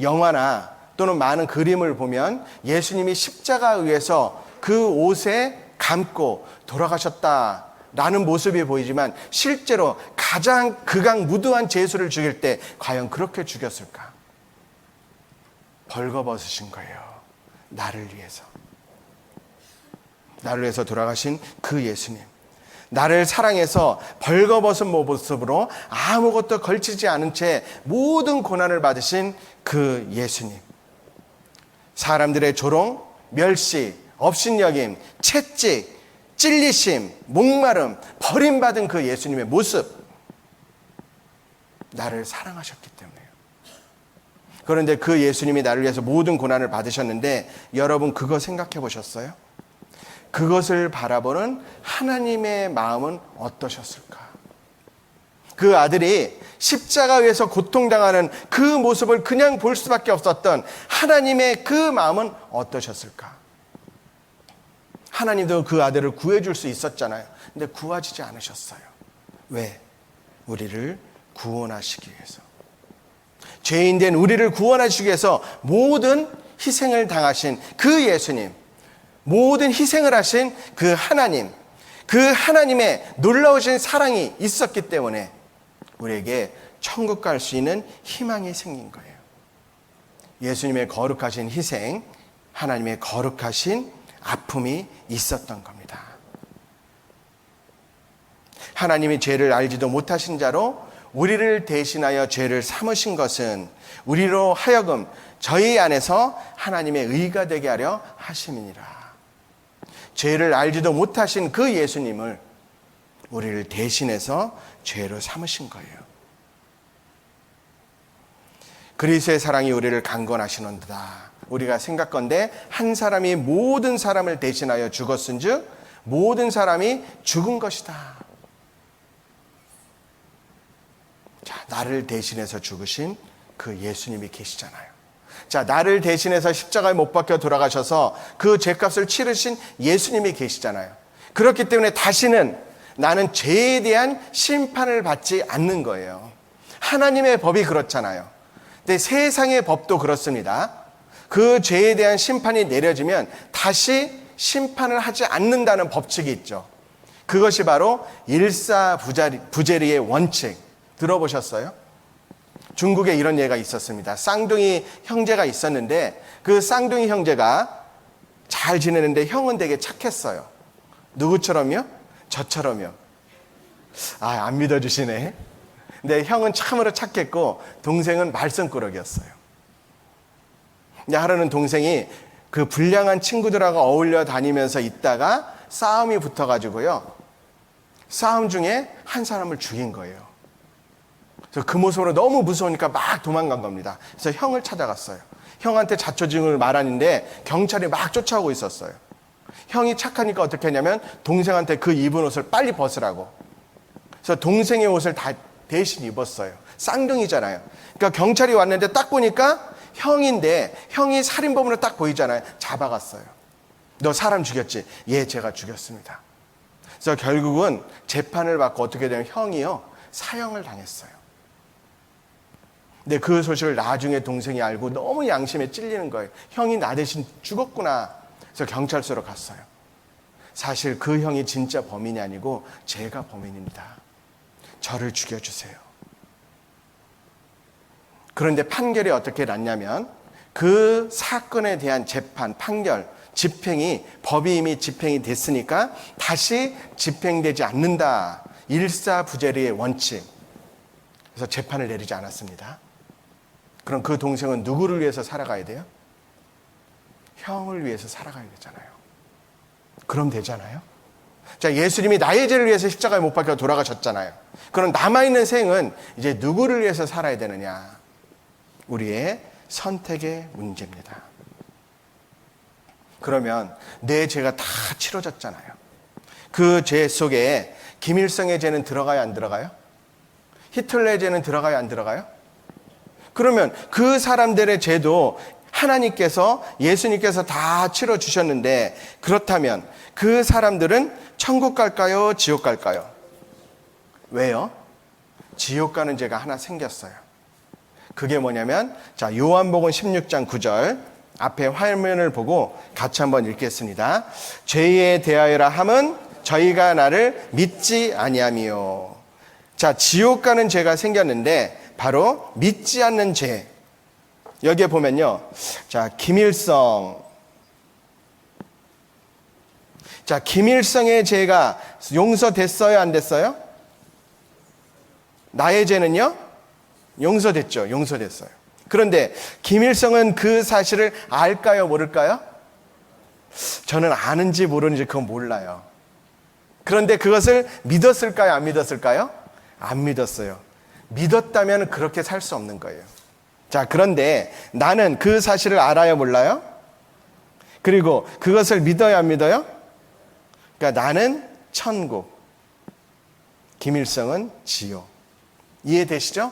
영화나 또는 많은 그림을 보면 예수님이 십자가 위에서 그 옷에 감고 돌아가셨다라는 모습이 보이지만 실제로 가장 극악무도한 죄수를 죽일 때 과연 그렇게 죽였을까? 벌거벗으신 거예요. 나를 위해서. 나를 위해서 돌아가신 그 예수님. 나를 사랑해서 벌거벗은 모습으로 아무것도 걸치지 않은 채 모든 고난을 받으신 그 예수님. 사람들의 조롱, 멸시, 업신여김, 채찍, 찔리심, 목마름, 버림받은 그 예수님의 모습. 나를 사랑하셨기 때문에요. 그런데 그 예수님이 나를 위해서 모든 고난을 받으셨는데 여러분 그거 생각해 보셨어요? 그것을 바라보는 하나님의 마음은 어떠셨을까? 그 아들이 십자가 위에서 고통당하는 그 모습을 그냥 볼 수밖에 없었던 하나님의 그 마음은 어떠셨을까? 하나님도 그 아들을 구해줄 수 있었잖아요. 근데 구하지 않으셨어요. 왜? 우리를 구원하시기 위해서. 죄인된 우리를 구원하시기 위해서 모든 희생을 당하신 그 예수님, 모든 희생을 하신 그 하나님, 그 하나님의 놀라우신 사랑이 있었기 때문에 우리에게 천국 갈 수 있는 희망이 생긴 거예요. 예수님의 거룩하신 희생, 하나님의 거룩하신 아픔이 있었던 겁니다. 하나님이 죄를 알지도 못하신 자로 우리를 대신하여 죄를 삼으신 것은 우리로 하여금 저희 안에서 하나님의 의가 되게 하려 하심이니라. 죄를 알지도 못하신 그 예수님을 우리를 대신해서 죄로 삼으신 거예요. 그리스도의 사랑이 우리를 강권하시는도다. 우리가 생각건대 한 사람이 모든 사람을 대신하여 죽었은즉 모든 사람이 죽은 것이다. 자, 나를 대신해서 죽으신 그 예수님이 계시잖아요. 자, 나를 대신해서 십자가에 못 박혀 돌아가셔서 그 죄값을 치르신 예수님이 계시잖아요. 그렇기 때문에 다시는 나는 죄에 대한 심판을 받지 않는 거예요. 하나님의 법이 그렇잖아요. 근데 세상의 법도 그렇습니다. 그 죄에 대한 심판이 내려지면 다시 심판을 하지 않는다는 법칙이 있죠. 그것이 바로 일사부재리의 원칙. 들어보셨어요? 중국에 이런 예가 있었습니다. 쌍둥이 형제가 있었는데 그 쌍둥이 형제가 잘 지내는데 형은 되게 착했어요. 누구처럼요? 저처럼요. 아, 안 믿어주시네. 근데 형은 참으로 착했고 동생은 말썽꾸러기였어요. 근데 하루는 동생이 그 불량한 친구들하고 어울려 다니면서 있다가 싸움이 붙어가지고요. 싸움 중에 한 사람을 죽인 거예요. 그래서 그 모습으로 너무 무서우니까 막 도망간 겁니다. 그래서 형을 찾아갔어요. 형한테 자초지종을 말하는데 경찰이 막 쫓아오고 있었어요. 형이 착하니까 어떻게 했냐면 동생한테 그 입은 옷을 빨리 벗으라고. 그래서 동생의 옷을 다 대신 입었어요. 쌍둥이잖아요. 그러니까 경찰이 왔는데 딱 보니까 형인데 형이 살인범으로 딱 보이잖아요. 잡아갔어요. 너 사람 죽였지? 예, 제가 죽였습니다. 그래서 결국은 재판을 받고 어떻게 되면 형이요 사형을 당했어요. 근데 그 소식을 나중에 동생이 알고 너무 양심에 찔리는 거예요. 형이 나 대신 죽었구나. 그래서 경찰서로 갔어요. 사실 그 형이 진짜 범인이 아니고 제가 범인입니다. 저를 죽여주세요. 그런데 판결이 어떻게 났냐면 그 사건에 대한 재판, 판결, 집행이 법이 이미 집행이 됐으니까 다시 집행되지 않는다. 일사부재리의 원칙. 그래서 재판을 내리지 않았습니다. 그럼 그 동생은 누구를 위해서 살아가야 돼요? 형을 위해서 살아가야 되잖아요. 그럼 되잖아요. 자, 예수님이 나의 죄를 위해서 십자가에 못 박혀 돌아가셨잖아요. 그럼 남아있는 생은 이제 누구를 위해서 살아야 되느냐? 우리의 선택의 문제입니다. 그러면 내 죄가 다 치러졌잖아요. 그 죄 속에 김일성의 죄는 들어가요, 안 들어가요? 히틀러의 죄는 들어가요, 안 들어가요? 그러면 그 사람들의 죄도 하나님께서, 예수님께서 다 치러주셨는데, 그렇다면 그 사람들은 천국 갈까요, 지옥 갈까요? 왜요? 지옥 가는 죄가 하나 생겼어요. 그게 뭐냐면, 자, 요한복음 16장 9절 앞에 화면을 보고 같이 한번 읽겠습니다. 죄에 대하여라 함은 저희가 나를 믿지 아니하미요. 자, 지옥 가는 죄가 생겼는데 바로 믿지 않는 죄. 여기에 보면요. 자, 김일성. 자, 김일성의 죄가 용서됐어요, 안 됐어요? 나의 죄는요? 용서됐죠. 용서됐어요. 그런데 김일성은 그 사실을 알까요, 모를까요? 저는 아는지 모르는지 그건 몰라요. 그런데 그것을 믿었을까요, 안 믿었을까요? 안 믿었어요. 믿었다면 그렇게 살 수 없는 거예요. 자, 그런데 나는 그 사실을 알아요, 몰라요? 그리고 그것을 믿어요, 안 믿어요? 그러니까 나는 천국, 김일성은 지옥. 이해되시죠?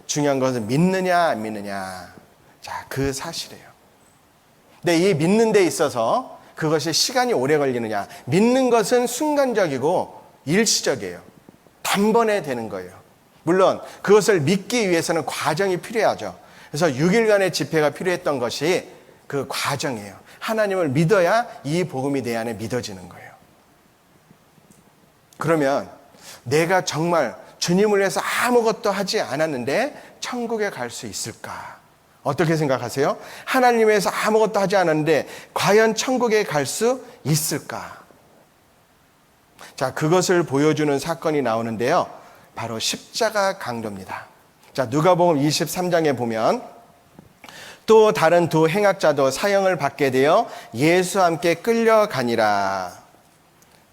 중요한 것은 믿느냐 안 믿느냐. 자, 그 사실이에요. 근데 이 믿는 데 있어서 그것이 시간이 오래 걸리느냐. 믿는 것은 순간적이고 일시적이에요. 단번에 되는 거예요. 물론 그것을 믿기 위해서는 과정이 필요하죠. 그래서 6일간의 집회가 필요했던 것이 그 과정이에요. 하나님을 믿어야 이 복음이 내 안에 믿어지는 거예요. 그러면 내가 정말 주님을 위해서 아무것도 하지 않았는데 천국에 갈 수 있을까? 어떻게 생각하세요? 하나님 위해서 아무것도 하지 않았는데 과연 천국에 갈 수 있을까? 자, 그것을 보여주는 사건이 나오는데요. 바로 십자가 강도입니다. 자, 누가복음 23장에 보면 또 다른 두 행악자도 사형을 받게 되어 예수와 함께 끌려가니라.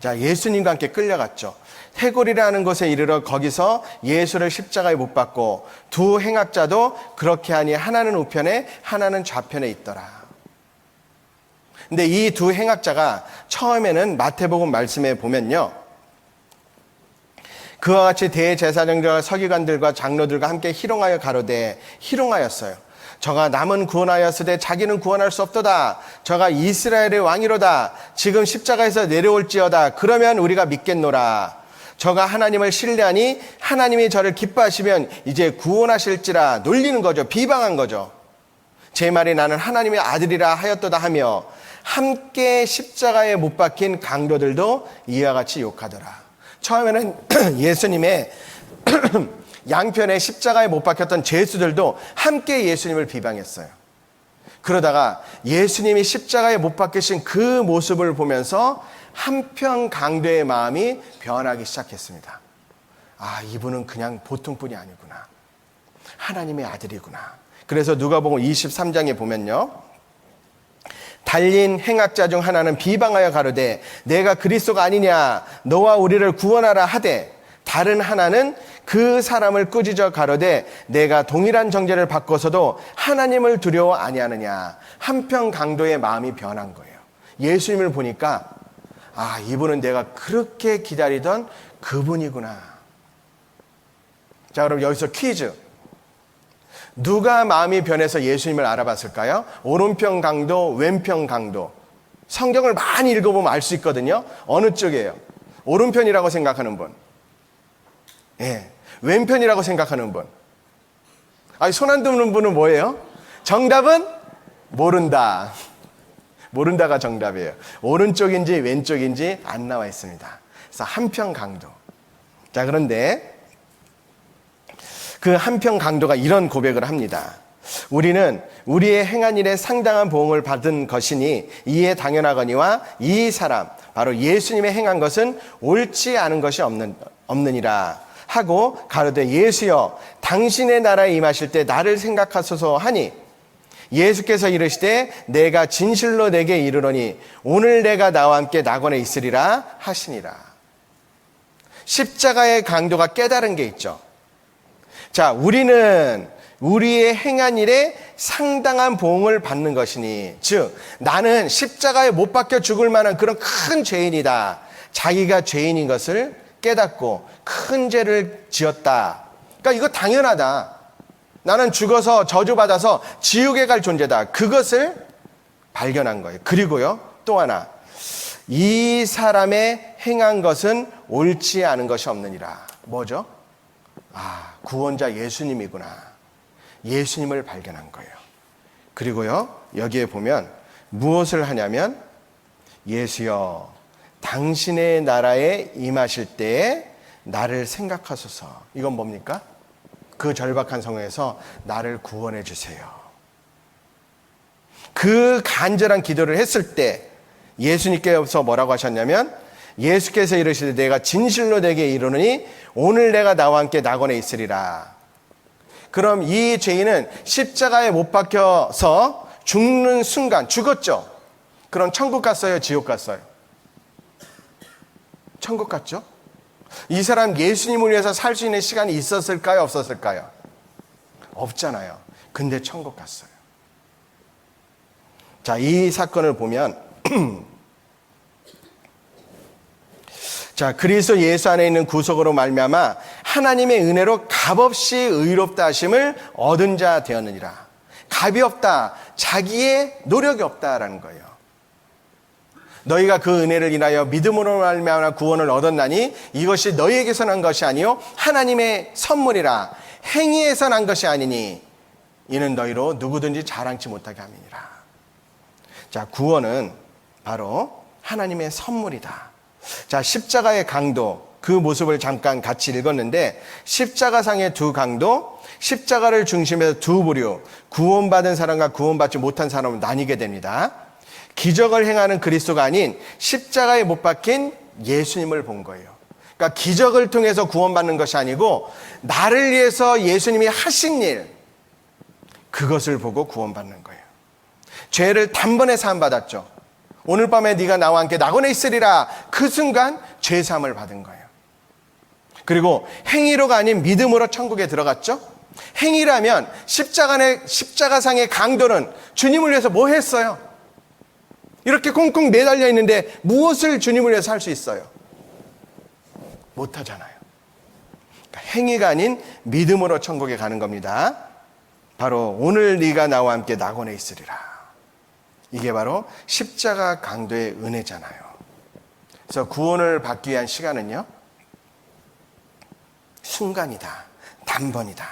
자, 예수님과 함께 끌려갔죠. 해골이라는 곳에 이르러 거기서 예수를 십자가에 못 박고 두 행악자도 그렇게 하니 하나는 우편에 하나는 좌편에 있더라. 근데 이 두 행악자가 처음에는 마태복음 말씀에 보면요. 그와 같이 대제사장들과 서기관들과 장로들과 함께 희롱하여 가로되 희롱하였어요. 저가 남은 구원하였으되 자기는 구원할 수 없도다. 저가 이스라엘의 왕이로다. 지금 십자가에서 내려올지어다. 그러면 우리가 믿겠노라. 저가 하나님을 신뢰하니 하나님이 저를 기뻐하시면 이제 구원하실지라. 놀리는 거죠. 비방한 거죠. 제 말이 나는 하나님의 아들이라 하였도다 하며 함께 십자가에 못 박힌 강도들도 이와 같이 욕하더라. 처음에는 예수님의 양편에 십자가에 못 박혔던 죄수들도 함께 예수님을 비방했어요. 그러다가 예수님이 십자가에 못 박히신 그 모습을 보면서 한편 강도의 마음이 변하기 시작했습니다. 아, 이분은 그냥 보통 분이 아니구나. 하나님의 아들이구나. 그래서 누가복음 23장에 보면요. 달린 행악자 중 하나는 비방하여 가로되 내가 그리스도가 아니냐 너와 우리를 구원하라 하되 다른 하나는 그 사람을 꾸짖어 가로되 내가 동일한 정죄를 받고서도 하나님을 두려워 아니하느냐. 한편 강도의 마음이 변한 거예요. 예수님을 보니까 아, 이분은 내가 그렇게 기다리던 그분이구나. 자, 그럼 여기서 퀴즈. 누가 마음이 변해서 예수님을 알아봤을까요? 오른편 강도, 왼편 강도. 성경을 많이 읽어보면 알 수 있거든요. 어느 쪽이에요? 오른편이라고 생각하는 분. 예. 왼편이라고 생각하는 분. 아니, 손 안 드는 분은 뭐예요? 정답은 모른다. 모른다가 정답이에요. 오른쪽인지 왼쪽인지 안 나와 있습니다. 그래서 한편 강도. 자, 그런데 그 한편 강도가 이런 고백을 합니다. 우리는 우리의 행한 일에 상당한 보응을 받은 것이니 이에 당연하거니와 이 사람 바로 예수님의 행한 것은 옳지 않은 것이 없느니라 하고 가로되 예수여 당신의 나라에 임하실 때 나를 생각하소서 하니 예수께서 이르시되 내가 진실로 내게 이르노니 오늘 내가 나와 함께 낙원에 있으리라 하시니라. 십자가의 강도가 깨달은 게 있죠. 자, 우리는 우리의 행한 일에 상당한 보응을 받는 것이니, 즉 나는 십자가에 못 박혀 죽을 만한 그런 큰 죄인이다. 자기가 죄인인 것을 깨닫고 큰 죄를 지었다. 그러니까 이거 당연하다. 나는 죽어서 저주받아서 지옥에 갈 존재다. 그것을 발견한 거예요. 그리고요, 또 하나. 이 사람의 행한 것은 옳지 않은 것이 없느니라. 뭐죠? 아, 구원자 예수님이구나. 예수님을 발견한 거예요. 그리고요, 여기에 보면 무엇을 하냐면 예수여 당신의 나라에 임하실 때에 나를 생각하소서. 이건 뭡니까? 그 절박한 상황에서 나를 구원해 주세요. 그 간절한 기도를 했을 때 예수님께서 뭐라고 하셨냐면 예수께서 이르시되 내가 진실로 내게 이르노니 오늘 내가 나와 함께 낙원에 있으리라. 그럼 이 죄인은 십자가에 못 박혀서 죽는 순간 죽었죠. 그럼 천국 갔어요? 지옥 갔어요? 천국 갔죠? 이 사람 예수님을 위해서 살 수 있는 시간이 있었을까요? 없었을까요? 없잖아요. 근데 천국 갔어요. 자, 이 사건을 보면 자, 그리스도 예수 안에 있는 구속으로 말미암아 하나님의 은혜로 값없이 의롭다 하심을 얻은 자 되었느니라. 값이 없다. 자기의 노력이 없다라는 거예요. 너희가 그 은혜를 인하여 믿음으로 말미암아 구원을 얻었나니 이것이 너희에게서 난 것이 아니요 하나님의 선물이라. 행위에서 난 것이 아니니 이는 너희로 누구든지 자랑치 못하게 함이니라. 자, 구원은 바로 하나님의 선물이다. 자, 십자가의 강도, 그 모습을 잠깐 같이 읽었는데 십자가상의 두 강도, 십자가를 중심해서 두 부류, 구원받은 사람과 구원받지 못한 사람으로 나뉘게 됩니다. 기적을 행하는 그리스도가 아닌 십자가에 못 박힌 예수님을 본 거예요. 그러니까 기적을 통해서 구원받는 것이 아니고 나를 위해서 예수님이 하신 일, 그것을 보고 구원받는 거예요. 죄를 단번에 사함받았죠. 오늘 밤에 네가 나와 함께 낙원에 있으리라. 그 순간 죄사함을 받은 거예요. 그리고 행위로가 아닌 믿음으로 천국에 들어갔죠. 행위라면 십자가상의 강도는 주님을 위해서 뭐 했어요? 이렇게 꽁꽁 매달려 있는데 무엇을 주님을 위해서 할 수 있어요? 못하잖아요. 그러니까 행위가 아닌 믿음으로 천국에 가는 겁니다. 바로 오늘 네가 나와 함께 낙원에 있으리라. 이게 바로 십자가 강도의 은혜잖아요. 그래서 구원을 받기 위한 시간은요, 순간이다. 단번이다.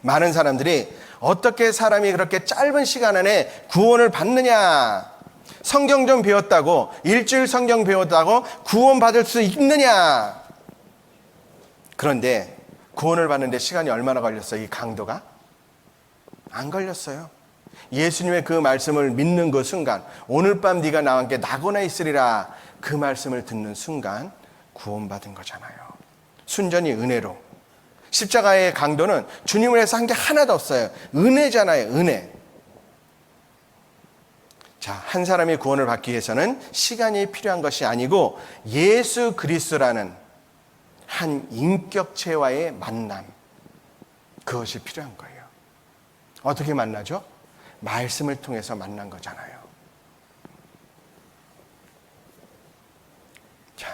많은 사람들이 어떻게 사람이 그렇게 짧은 시간 안에 구원을 받느냐, 성경 좀 배웠다고, 일주일 성경 배웠다고 구원 받을 수 있느냐. 그런데 구원을 받는데 시간이 얼마나 걸렸어요? 이 강도가? 안 걸렸어요. 예수님의 그 말씀을 믿는 그 순간, 오늘 밤 네가 나와 함께 낙원에 있으리라, 그 말씀을 듣는 순간 구원받은 거잖아요. 순전히 은혜로. 십자가의 강도는 주님을 위해서 한 게 하나도 없어요. 은혜잖아요. 은혜. 자, 한 사람이 구원을 받기 위해서는 시간이 필요한 것이 아니고 예수 그리스도라는 한 인격체와의 만남, 그것이 필요한 거예요. 어떻게 만나죠? 말씀을 통해서 만난 거잖아요. 자,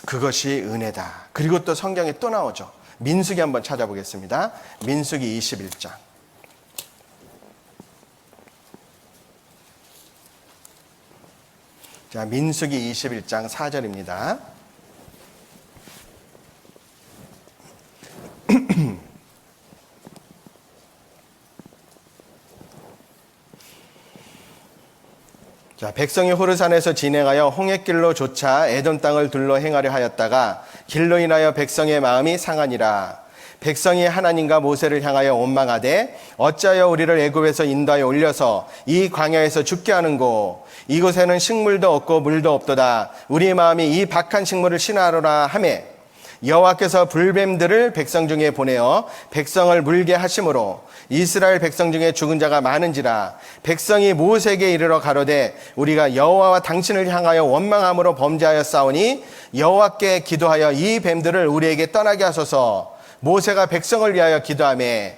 그것이 은혜다. 그리고 또 성경에 또 나오죠. 민수기 한번 찾아보겠습니다. 민수기 21장. 자, 민수기 21장 4절입니다. 자, 백성이 호르산에서 진행하여 홍해길로 조차 에돔 땅을 둘러 행하려 하였다가 길로 인하여 백성의 마음이 상하니라. 백성이 하나님과 모세를 향하여 원망하되 어찌하여 우리를 애굽에서 인도하여 올려서 이 광야에서 죽게 하는고 이곳에는 식물도 없고 물도 없도다. 우리의 마음이 이 박한 식물을 신하노라 하매 여호와께서 불뱀들을 백성 중에 보내어 백성을 물게 하심으로 이스라엘 백성 중에 죽은 자가 많은지라. 백성이 모세에게 이르러 가로되 우리가 여호와와 당신을 향하여 원망함으로 범죄하여 싸우니 여호와께 기도하여 이 뱀들을 우리에게 떠나게 하소서. 모세가 백성을 위하여 기도하매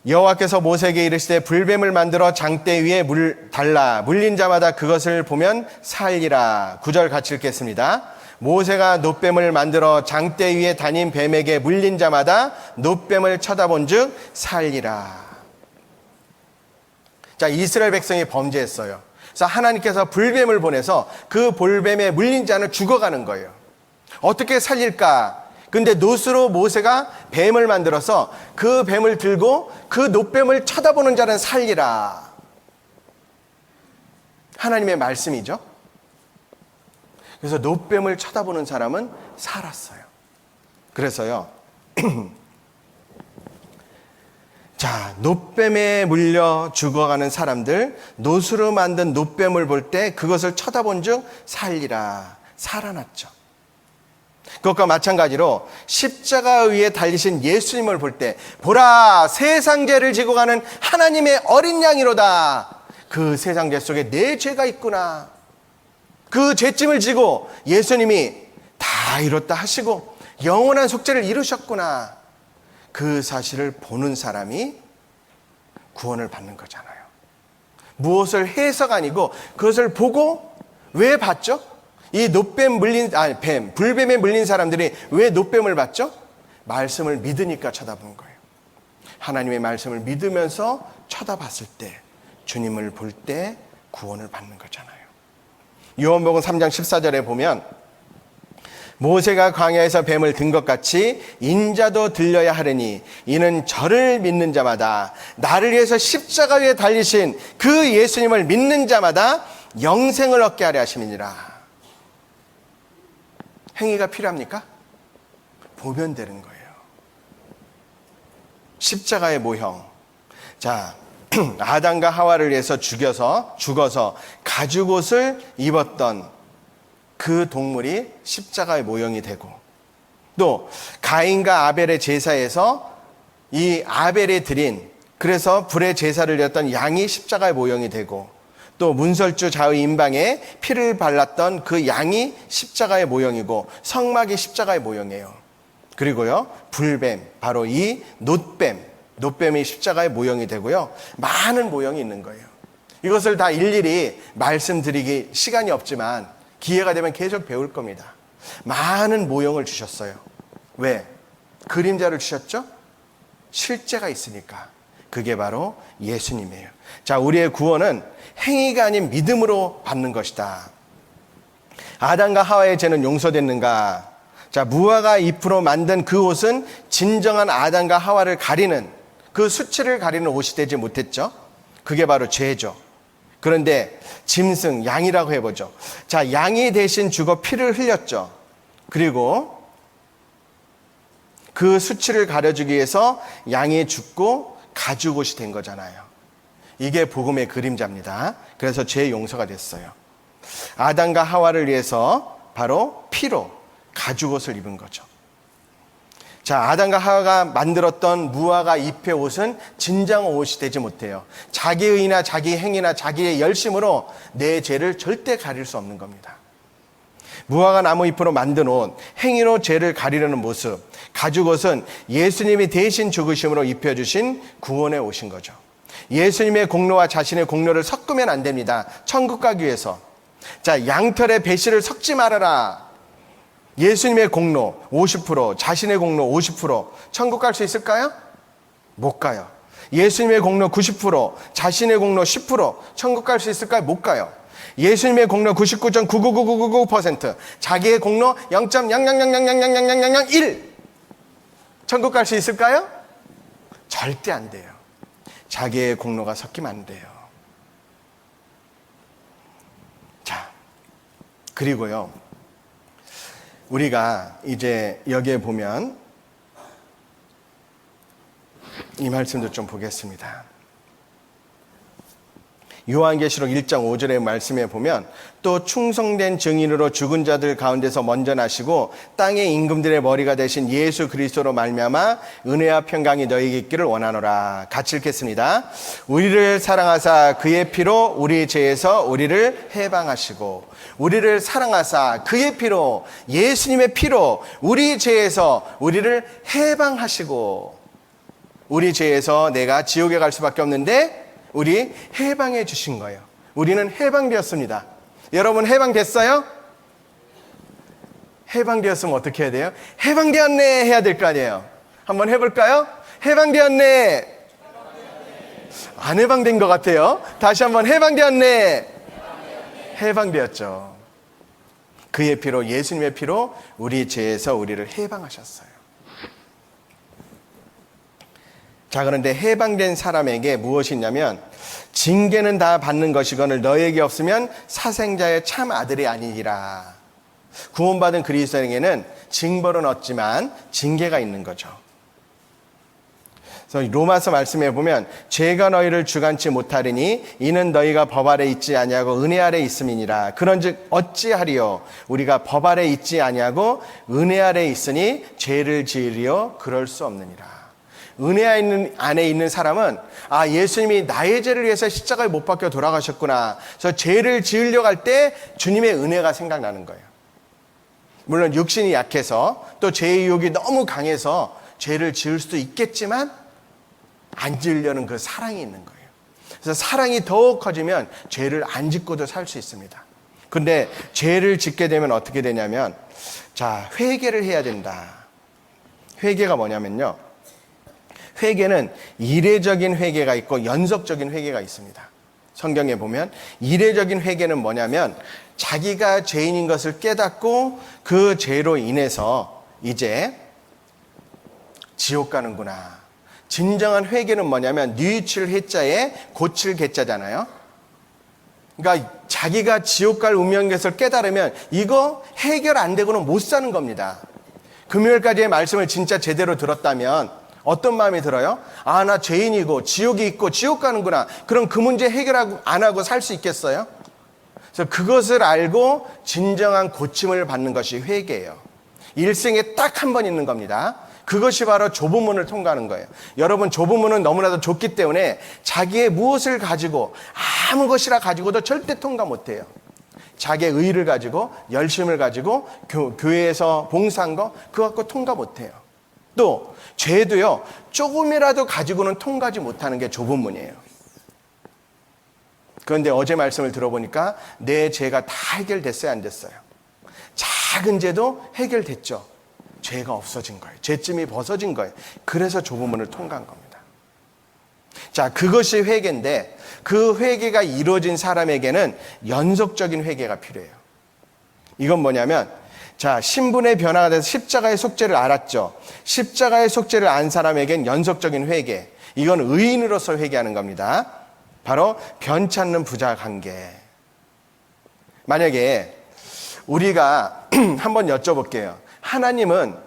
여호와께서 모세에게 이르시되 불뱀을 만들어 장대 위에 달라 물린 자마다 그것을 보면 살리라. 9절 같이 읽겠습니다. 모세가 놋뱀을 만들어 장대 위에 다닌 뱀에게 물린 자마다 놋뱀을 쳐다본 즉 살리라. 자, 이스라엘 백성이 범죄했어요. 그래서 하나님께서 불뱀을 보내서 그 불뱀에 물린 자는 죽어가는 거예요. 어떻게 살릴까? 근데 놋으로 모세가 뱀을 만들어서 그 뱀을 들고 그 놋뱀을 쳐다보는 자는 살리라. 하나님의 말씀이죠. 그래서 놋뱀을 쳐다보는 사람은 살았어요. 그래서요. 자, 놋뱀에 물려 죽어가는 사람들, 놋으로 만든 놋뱀을 볼 때 그것을 쳐다본 즉 살리라. 살아났죠. 그것과 마찬가지로 십자가 위에 달리신 예수님을 볼 때 보라 세상 죄를 지고 가는 하나님의 어린 양이로다. 그 세상 죄 속에 내 죄가 있구나. 그 죄짐을 지고 예수님이 다 이뤘다 하시고 영원한 속죄를 이루셨구나. 그 사실을 보는 사람이 구원을 받는 거잖아요. 무엇을 해서가 아니고 그것을 보고 왜 봤죠? 이 불뱀에 물린 사람들이 왜 놋뱀을 봤죠? 말씀을 믿으니까 쳐다본 거예요. 하나님의 말씀을 믿으면서 쳐다봤을 때 주님을 볼 때 구원을 받는 거잖아요. 요한복음 3장 14절에 보면 모세가 광야에서 뱀을 든 것 같이 인자도 들려야 하려니 이는 저를 믿는 자마다 나를 위해서 십자가 위에 달리신 그 예수님을 믿는 자마다 영생을 얻게 하려 하심이니라. 행위가 필요합니까? 보면 되는 거예요. 십자가의 모형. 자, 아담과 하와를 위해서 죽어서 가죽옷을 입었던 그 동물이 십자가의 모형이 되고, 또 가인과 아벨의 제사에서 이 아벨이 드린, 그래서 불의 제사를 드렸던 양이 십자가의 모형이 되고, 또 문설주 좌의 임방에 피를 발랐던 그 양이 십자가의 모형이고 성막이 십자가의 모형이에요. 그리고요 불뱀, 바로 이 놋뱀이 십자가의 모형이 되고요. 많은 모형이 있는 거예요. 이것을 다 일일이 말씀드리기 시간이 없지만 기회가 되면 계속 배울 겁니다. 많은 모형을 주셨어요. 왜? 그림자를 주셨죠? 실제가 있으니까. 그게 바로 예수님이에요. 자, 우리의 구원은 행위가 아닌 믿음으로 받는 것이다. 아담과 하와의 죄는 용서됐는가? 자, 무화과 잎으로 만든 그 옷은 진정한 아담과 하와를 가리는, 그 수치를 가리는 옷이 되지 못했죠. 그게 바로 죄죠. 그런데 짐승, 양이라고 해보죠. 자, 양이 대신 죽어 피를 흘렸죠. 그리고 그 수치를 가려주기 위해서 양이 죽고 가죽옷이 된 거잖아요. 이게 복음의 그림자입니다. 그래서 죄 용서가 됐어요. 아담과 하와를 위해서 바로 피로 가죽옷을 입은 거죠. 자, 아담과 하와가 만들었던 무화과 잎의 옷은 진정 옷이 되지 못해요. 자기의 의나 자기 행위나 자기의 열심으로 내 죄를 절대 가릴 수 없는 겁니다. 무화과 나무 잎으로 만든 옷, 행위로 죄를 가리려는 모습, 가죽옷은 예수님이 대신 죽으심으로 입혀주신 구원의 옷인 거죠. 예수님의 공로와 자신의 공로를 섞으면 안 됩니다. 천국 가기 위해서. 자, 양털에 배실을 섞지 말아라. 예수님의 공로 50%, 자신의 공로 50%, 천국 갈 수 있을까요? 못 가요. 예수님의 공로 90%, 자신의 공로 10%, 천국 갈 수 있을까요? 못 가요. 예수님의 공로 99.99999%, 자기의 공로 0.0000000001, 천국 갈 수 있을까요? 절대 안 돼요. 자기의 공로가 섞이면 안 돼요. 그리고요, 우리가 이제 여기에 보면 이 말씀도 좀 보겠습니다. 요한계시록 1장 5절의 말씀에 보면 또 충성된 증인으로 죽은 자들 가운데서 먼저 나시고 땅의 임금들의 머리가 되신 예수 그리스도로 말미암아 은혜와 평강이 너희에게 있기를 원하노라. 같이 읽겠습니다. 우리를 사랑하사 그의 피로 우리 죄에서 우리를 해방하시고, 우리를 사랑하사 그의 피로, 예수님의 피로 우리 죄에서 우리를 해방하시고, 우리 죄에서 내가 지옥에 갈 수밖에 없는데 우리 해방해 주신 거예요. 우리는 해방되었습니다. 여러분 해방됐어요? 해방되었으면 어떻게 해야 돼요? 해방되었네 해야 될 거 아니에요. 한번 해볼까요? 해방되었네. 안 해방된 것 같아요. 다시 한번 해방되었네. 해방되었죠. 그의 피로, 예수님의 피로 우리 죄에서 우리를 해방하셨어요. 자, 그런데 해방된 사람에게 무엇이 있냐면 징계는 다 받는 것이거늘 너에게 없으면 사생자의 참 아들이 아니니라. 구원받은 그리스도인에게는 징벌은 없지만 징계가 있는 거죠. 그래서 로마서 말씀에 보면 죄가 너희를 주관치 못하리니 이는 너희가 법 아래 있지 아니하고 은혜 아래 있음이니라. 그런즉 어찌하리요? 우리가 법 아래 있지 아니하고 은혜 아래 있으니 죄를 지으리요? 그럴 수 없느니라. 은혜 안에 있는 사람은 예수님이 나의 죄를 위해서 십자가에 못 박혀 돌아가셨구나. 그래서 죄를 지으려고 할 때 주님의 은혜가 생각나는 거예요. 물론 육신이 약해서 또 죄의 유혹이 너무 강해서 죄를 지을 수도 있겠지만 안 지으려는 그 사랑이 있는 거예요. 그래서 사랑이 더욱 커지면 죄를 안 짓고도 살 수 있습니다. 근데 죄를 짓게 되면 어떻게 되냐면, 자, 회개를 해야 된다. 회개가 뭐냐면요, 회개는 이례적인 회개가 있고 연속적인 회개가 있습니다. 성경에 보면 이례적인 회개는 뭐냐면 자기가 죄인인 것을 깨닫고 그 죄로 인해서 이제 지옥 가는구나. 진정한 회개는 뭐냐면 뉘우칠 해자에 고칠 개자잖아요. 그러니까 자기가 지옥 갈 운명인 것을 깨달으면 이거 해결 안 되고는 못 사는 겁니다. 금요일까지의 말씀을 진짜 제대로 들었다면 어떤 마음이 들어요? 나 죄인이고 지옥이 있고 지옥 가는구나. 그럼 그 문제 해결하고 안 하고 살 수 있겠어요? 그래서 그것을 알고 진정한 고침을 받는 것이 회개예요. 일생에 딱 한 번 있는 겁니다. 그것이 바로 좁은 문을 통과하는 거예요. 여러분, 좁은 문은 너무나도 좁기 때문에 자기의 무엇을 가지고 아무 것이라 가지고도 절대 통과 못해요. 자기의 의의를 가지고 열심을 가지고 교회에서 봉사한 거 그거 갖고 통과 못해요. 또 죄도요, 조금이라도 가지고는 통과하지 못하는 게 좁은 문이에요. 그런데 어제 말씀을 들어보니까 내 죄가 다 해결됐어요, 안 됐어요? 작은 죄도 해결됐죠. 죄가 없어진 거예요. 죄짐이 벗어진 거예요. 그래서 좁은 문을 통과한 겁니다. 자, 그것이 회개인데 그 회개가 이루어진 사람에게는 연속적인 회개가 필요해요. 이건 뭐냐면, 자, 신분의 변화가 돼서 십자가의 속죄를 알았죠. 십자가의 속죄를 안 사람에겐 연속적인 회개. 이건 의인으로서 회개하는 겁니다. 바로 변찮는 부자 관계. 만약에 우리가 한번 여쭤볼게요. 하나님은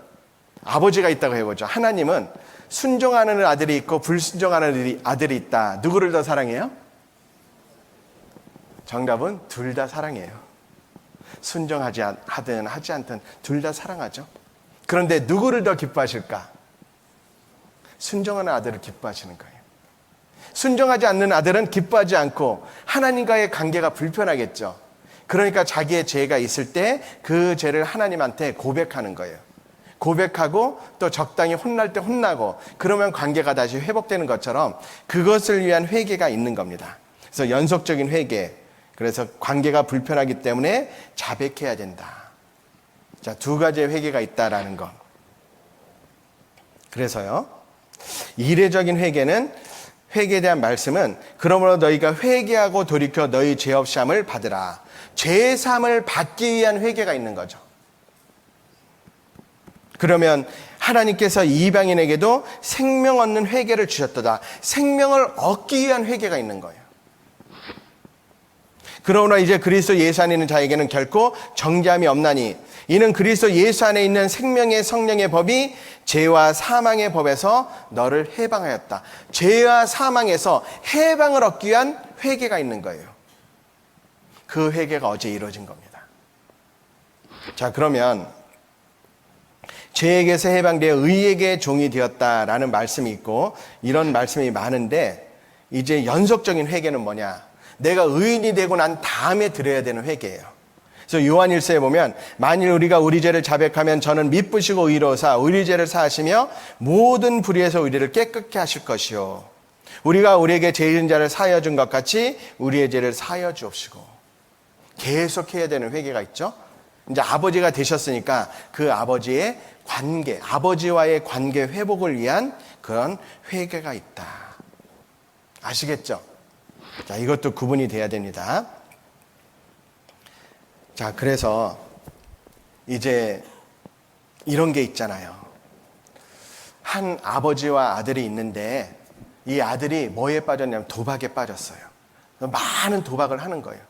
아버지가 있다고 해보죠. 하나님은 순종하는 아들이 있고 불순종하는 아들이 있다. 누구를 더 사랑해요? 정답은 둘 다 사랑해요. 순종하지 하든 하지 않든 둘 다 사랑하죠. 그런데 누구를 더 기뻐하실까? 순종하는 아들을 기뻐하시는 거예요. 순종하지 않는 아들은 기뻐하지 않고 하나님과의 관계가 불편하겠죠. 그러니까 자기의 죄가 있을 때 그 죄를 하나님한테 고백하는 거예요. 고백하고 또 적당히 혼날 때 혼나고 그러면 관계가 다시 회복되는 것처럼 그것을 위한 회개가 있는 겁니다. 그래서 연속적인 회개. 그래서 관계가 불편하기 때문에 자백해야 된다. 자, 두 가지의 회개가 있다라는 것. 그래서요, 이례적인 회개에 대한 말씀은 그러므로 너희가 회개하고 돌이켜 너희 죄 없이 함을 받으라. 죄 사함을 받기 위한 회개가 있는 거죠. 그러면 하나님께서 이방인에게도 생명 얻는 회개를 주셨도다. 생명을 얻기 위한 회개가 있는 거예요. 그러나 이제 그리스도 예수 안에 있는 자에게는 결코 정죄함이 없나니 이는 그리스도 예수 안에 있는 생명의 성령의 법이 죄와 사망의 법에서 너를 해방하였다. 죄와 사망에서 해방을 얻기 위한 회개가 있는 거예요. 그 회개가 어제 이루어진 겁니다. 자, 그러면 죄에게서 해방되어 의에게 종이 되었다라는 말씀이 있고 이런 말씀이 많은데 이제 연속적인 회개는 뭐냐? 내가 의인이 되고 난 다음에 드려야 되는 회개예요. 그래서 요한일서에 보면 만일 우리가 우리 죄를 자백하면 저는 미쁘시고 의로우사 우리 죄를 사하시며 모든 불의에서 우리를 깨끗게 하실 것이요 우리가 우리에게 죄 지은 자를 사하여 준 것 같이 우리의 죄를 사하여 주옵시고 계속 해야 되는 회개가 있죠. 이제 아버지가 되셨으니까 그 아버지의 관계, 아버지와의 관계 회복을 위한 그런 회개가 있다. 아시겠죠? 자, 이것도 구분이 돼야 됩니다. 자, 그래서 이제 이런 게 있잖아요. 한 아버지와 아들이 있는데 이 아들이 뭐에 빠졌냐면 도박에 빠졌어요. 많은 도박을 하는 거예요.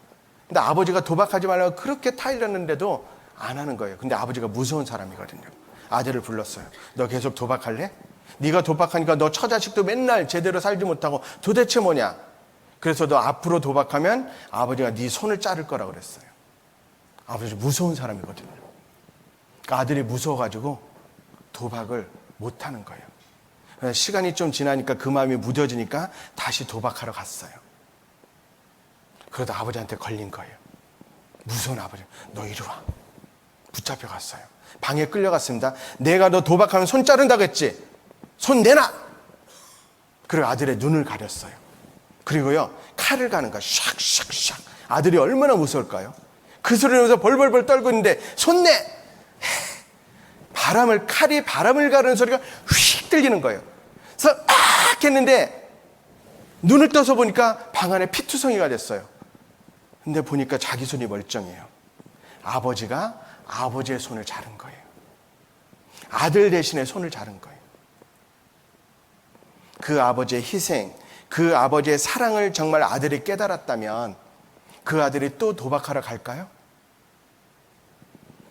근데 아버지가 도박하지 말라고 그렇게 타일렀는데도 안 하는 거예요. 근데 아버지가 무서운 사람이거든요. 아들을 불렀어요. 너 계속 도박할래? 네가 도박하니까 너 처자식도 맨날 제대로 살지 못하고 도대체 뭐냐? 그래서 너 앞으로 도박하면 아버지가 네 손을 자를 거라고 그랬어요. 아버지 무서운 사람이거든요. 그러니까 아들이 무서워가지고 도박을 못하는 거예요. 시간이 좀 지나니까 그 마음이 무뎌지니까 다시 도박하러 갔어요. 그러다 아버지한테 걸린 거예요. 무서운 아버지, 너 이리 와. 붙잡혀 갔어요. 방에 끌려갔습니다. 내가 너 도박하면 손 자른다고 했지? 손 내놔! 그리고 아들의 눈을 가렸어요. 그리고요, 칼을 가는 거야. 샥샥샥. 아들이 얼마나 무서울까요? 그 소리를 벌벌벌 떨고 있는데, 손 내! 칼이 바람을 가르는 소리가 휙 들리는 거예요. 그래서 악! 했는데, 눈을 떠서 보니까 방 안에 피투성이가 됐어요. 근데 보니까 자기 손이 멀쩡해요. 아버지가 아버지의 손을 자른 거예요. 아들 대신에 손을 자른 거예요. 그 아버지의 희생, 그 아버지의 사랑을 정말 아들이 깨달았다면 그 아들이 또 도박하러 갈까요?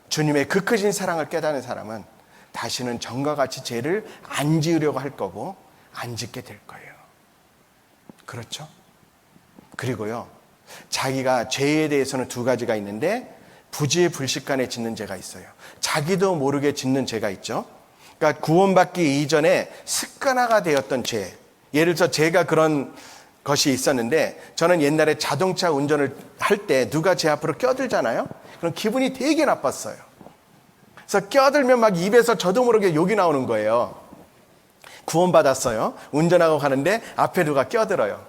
주님의 그 크신 사랑을 깨달은 사람은 다시는 전과 같이 죄를 안 지으려고 할 거고 안 짓게 될 거예요. 그렇죠? 그리고요, 자기가 죄에 대해서는 두 가지가 있는데 부지불식간에 짓는 죄가 있어요. 자기도 모르게 짓는 죄가 있죠. 그러니까 구원받기 이전에 습관화가 되었던 죄. 예를 들어서 제가 그런 것이 있었는데 저는 옛날에 자동차 운전을 할 때 누가 제 앞으로 껴들잖아요. 그럼 기분이 되게 나빴어요. 그래서 껴들면 막 입에서 저도 모르게 욕이 나오는 거예요. 구원받았어요. 운전하고 가는데 앞에 누가 껴들어요.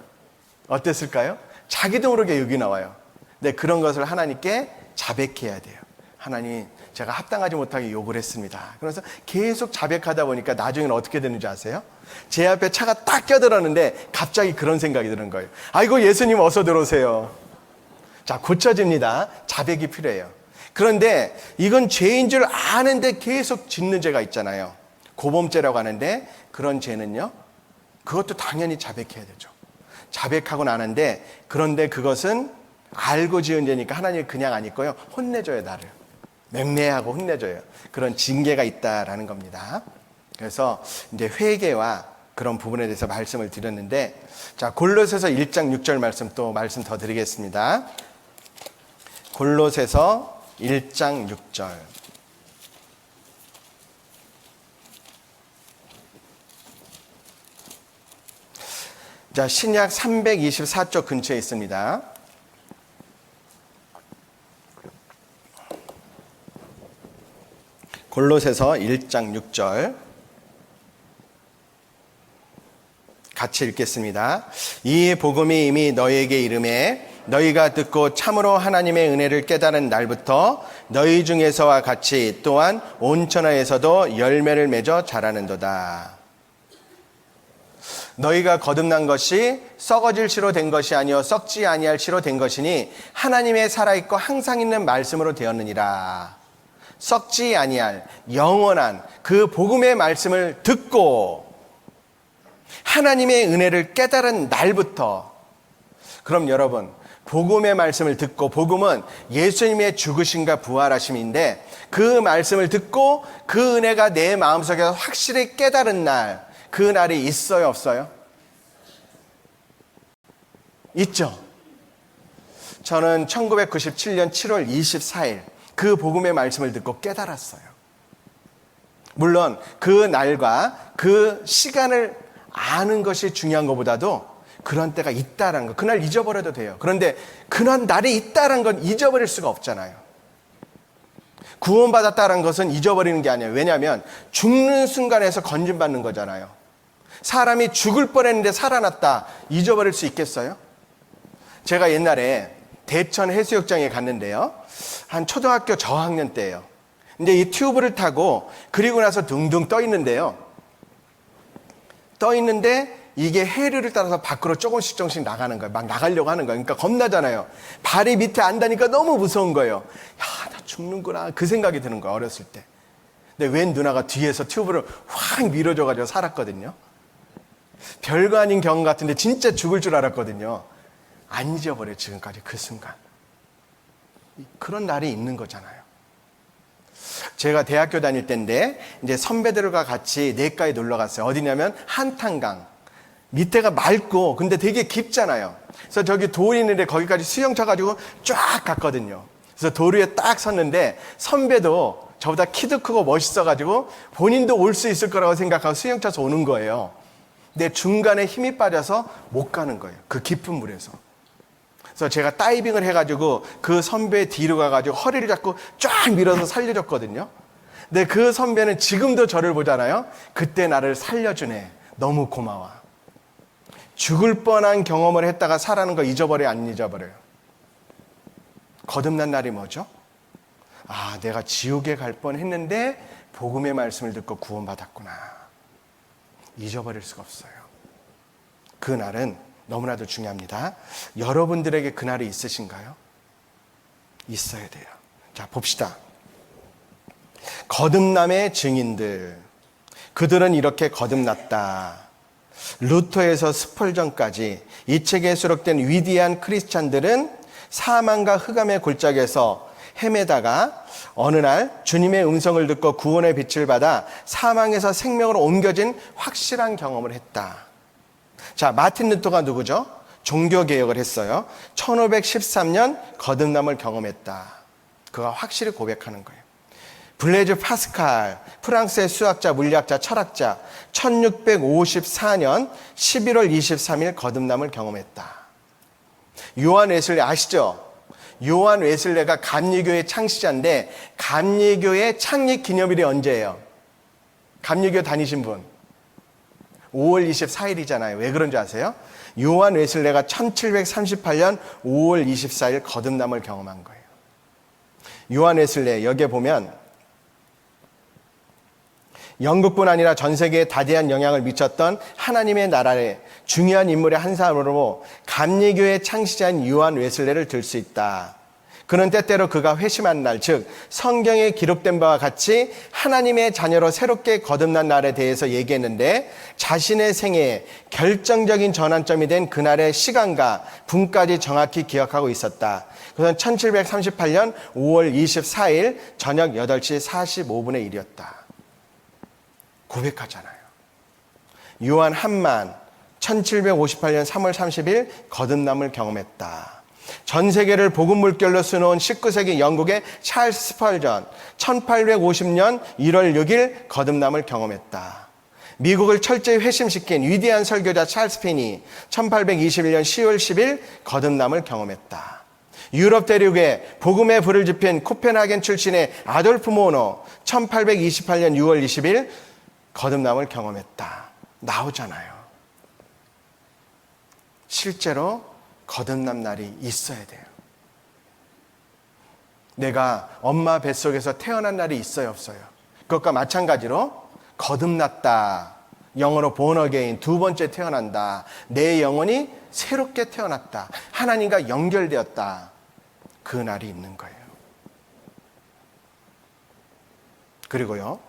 어땠을까요? 자기도 모르게 욕이 나와요. 근데 그런 것을 하나님께 자백해야 돼요. 하나님, 제가 합당하지 못하게 욕을 했습니다. 그래서 계속 자백하다 보니까 나중에는 어떻게 되는지 아세요? 제 앞에 차가 딱 껴들었는데 갑자기 그런 생각이 드는 거예요. 아이고, 예수님 어서 들어오세요. 자, 고쳐집니다. 자백이 필요해요. 그런데 이건 죄인 줄 아는데 계속 짓는 죄가 있잖아요. 고범죄라고 하는데 그런 죄는요, 그것도 당연히 자백해야 되죠. 자백하고 나는데 그런데 그것은 알고 지은 죄니까 하나님이 그냥 안 있고요, 혼내줘요. 나를 맹매하고 혼내줘요. 그런 징계가 있다라는 겁니다. 그래서 이제 회개와 그런 부분에 대해서 말씀을 드렸는데, 자, 골로새서 1장 6절 말씀 또 말씀 더 드리겠습니다. 골로새서 1장 6절. 자, 신약 324쪽 근처에 있습니다. 골로새서 1장 6절 같이 읽겠습니다. 이 복음이 이미 너희에게 이름에 너희가 듣고 참으로 하나님의 은혜를 깨달은 날부터 너희 중에서와 같이 또한 온 천하에서도 열매를 맺어 자라는도다. 너희가 거듭난 것이 썩어질 씨로 된 것이 아니요 썩지 아니할 씨로 된 것이니 하나님의 살아있고 항상 있는 말씀으로 되었느니라. 썩지 아니할 영원한 그 복음의 말씀을 듣고 하나님의 은혜를 깨달은 날부터. 그럼 여러분, 복음의 말씀을 듣고, 복음은 예수님의 죽으심과 부활하심인데, 그 말씀을 듣고 그 은혜가 내 마음속에서 확실히 깨달은 날, 그 날이 있어요, 없어요? 있죠. 저는 1997년 7월 24일 그 복음의 말씀을 듣고 깨달았어요. 물론 그 날과 그 시간을 아는 것이 중요한 것보다도 그런 때가 있다는 거, 그날 잊어버려도 돼요. 그런데 그런 날이 있다는 건 잊어버릴 수가 없잖아요. 구원받았다는 것은 잊어버리는 게 아니에요. 왜냐하면 죽는 순간에서 건진받는 거잖아요. 사람이 죽을 뻔했는데 살아났다, 잊어버릴 수 있겠어요? 제가 옛날에 대천 해수욕장에 갔는데요, 한 초등학교 저학년 때예요. 근데 이 튜브를 타고 그리고 나서 둥둥 떠 있는데 이게 해류를 따라서 밖으로 조금씩 나가는 거예요. 막 나가려고 하는 거예요. 그러니까 겁나잖아요. 발이 밑에 안다니까 너무 무서운 거예요. 야, 나 죽는구나, 그 생각이 드는 거예요, 어렸을 때. 근데 웬 누나가 뒤에서 튜브를 확 밀어줘가지고 살았거든요. 별거 아닌 경험 같은데 진짜 죽을 줄 알았거든요. 안 잊어버려요, 지금까지 그 순간. 그런 날이 있는 거잖아요. 제가 대학교 다닐 때인데 이제 선배들과 같이 내과에 놀러 갔어요. 어디냐면 한탄강. 밑에가 맑고 근데 되게 깊잖아요. 그래서 저기 돌 있는데 거기까지 수영 쳐가지고 쫙 갔거든요. 그래서 돌 위에 딱 섰는데 선배도 저보다 키도 크고 멋있어가지고 본인도 올 수 있을 거라고 생각하고 수영 쳐서 오는 거예요. 근데 중간에 힘이 빠져서 못 가는 거예요, 그 깊은 물에서. 그래서 제가 다이빙을 해가지고 그 선배 뒤로 가가지고 허리를 잡고 쫙 밀어서 살려줬거든요. 근데 그 선배는 지금도 저를 보잖아요. 그때 나를 살려주네, 너무 고마워. 죽을 뻔한 경험을 했다가 살아는 거 잊어버려요, 안 잊어버려요? 거듭난 날이 뭐죠? 아, 내가 지옥에 갈 뻔했는데 복음의 말씀을 듣고 구원받았구나. 잊어버릴 수가 없어요. 그 날은 너무나도 중요합니다. 여러분들에게 그날이 있으신가요? 있어야 돼요. 자, 봅시다. 거듭남의 증인들. 그들은 이렇게 거듭났다. 루터에서 스펄전까지 이 책에 수록된 위대한 크리스찬들은 사망과 흑암의 골짜기에서 헤매다가 어느 날 주님의 음성을 듣고 구원의 빛을 받아 사망에서 생명으로 옮겨진 확실한 경험을 했다. 자, 마틴 루터가 누구죠? 종교개혁을 했어요. 1513년 거듭남을 경험했다. 그가 확실히 고백하는 거예요. 블레즈 파스칼, 프랑스의 수학자, 물리학자, 철학자, 1654년 11월 23일 거듭남을 경험했다. 요한 웨슬레 아시죠? 요한 웨슬레가 감리교의 창시자인데 감리교의 창립 기념일이 언제예요? 감리교 다니신 분? 5월 24일이잖아요. 왜 그런지 아세요? 요한 웨슬레가 1738년 5월 24일 거듭남을 경험한 거예요. 요한 웨슬레, 여기에 보면 영국뿐 아니라 전 세계에 다대한 영향을 미쳤던 하나님의 나라의 중요한 인물의 한 사람으로 감리교의 창시자인 요한 웨슬레를 들 수 있다. 그는 때때로 그가 회심한 날, 즉 성경에 기록된 바와 같이 하나님의 자녀로 새롭게 거듭난 날에 대해서 얘기했는데 자신의 생애에 결정적인 전환점이 된 그날의 시간과 분까지 정확히 기억하고 있었다. 그것은 1738년 5월 24일 저녁 8시 45분의 일이었다. 고백하잖아요. 요한 한만 1758년 3월 30일 거듭남을 경험했다. 전 세계를 복음 물결로 수놓은 19세기 영국의 찰스 스펄전 1850년 1월 6일 거듭남을 경험했다. 미국을 철저히 회심시킨 위대한 설교자 찰스 피니 1821년 10월 10일 거듭남을 경험했다. 유럽 대륙에 복음의 불을 지핀 코펜하겐 출신의 아돌프 모노 1828년 6월 20일 거듭남을 경험했다. 나오잖아요. 실제로 거듭남 날이 있어야 돼요. 내가 엄마 뱃속에서 태어난 날이 있어요, 없어요? 그것과 마찬가지로 거듭났다. 영어로 born again, 두 번째 태어난다. 내 영혼이 새롭게 태어났다. 하나님과 연결되었다. 그 날이 있는 거예요. 그리고요,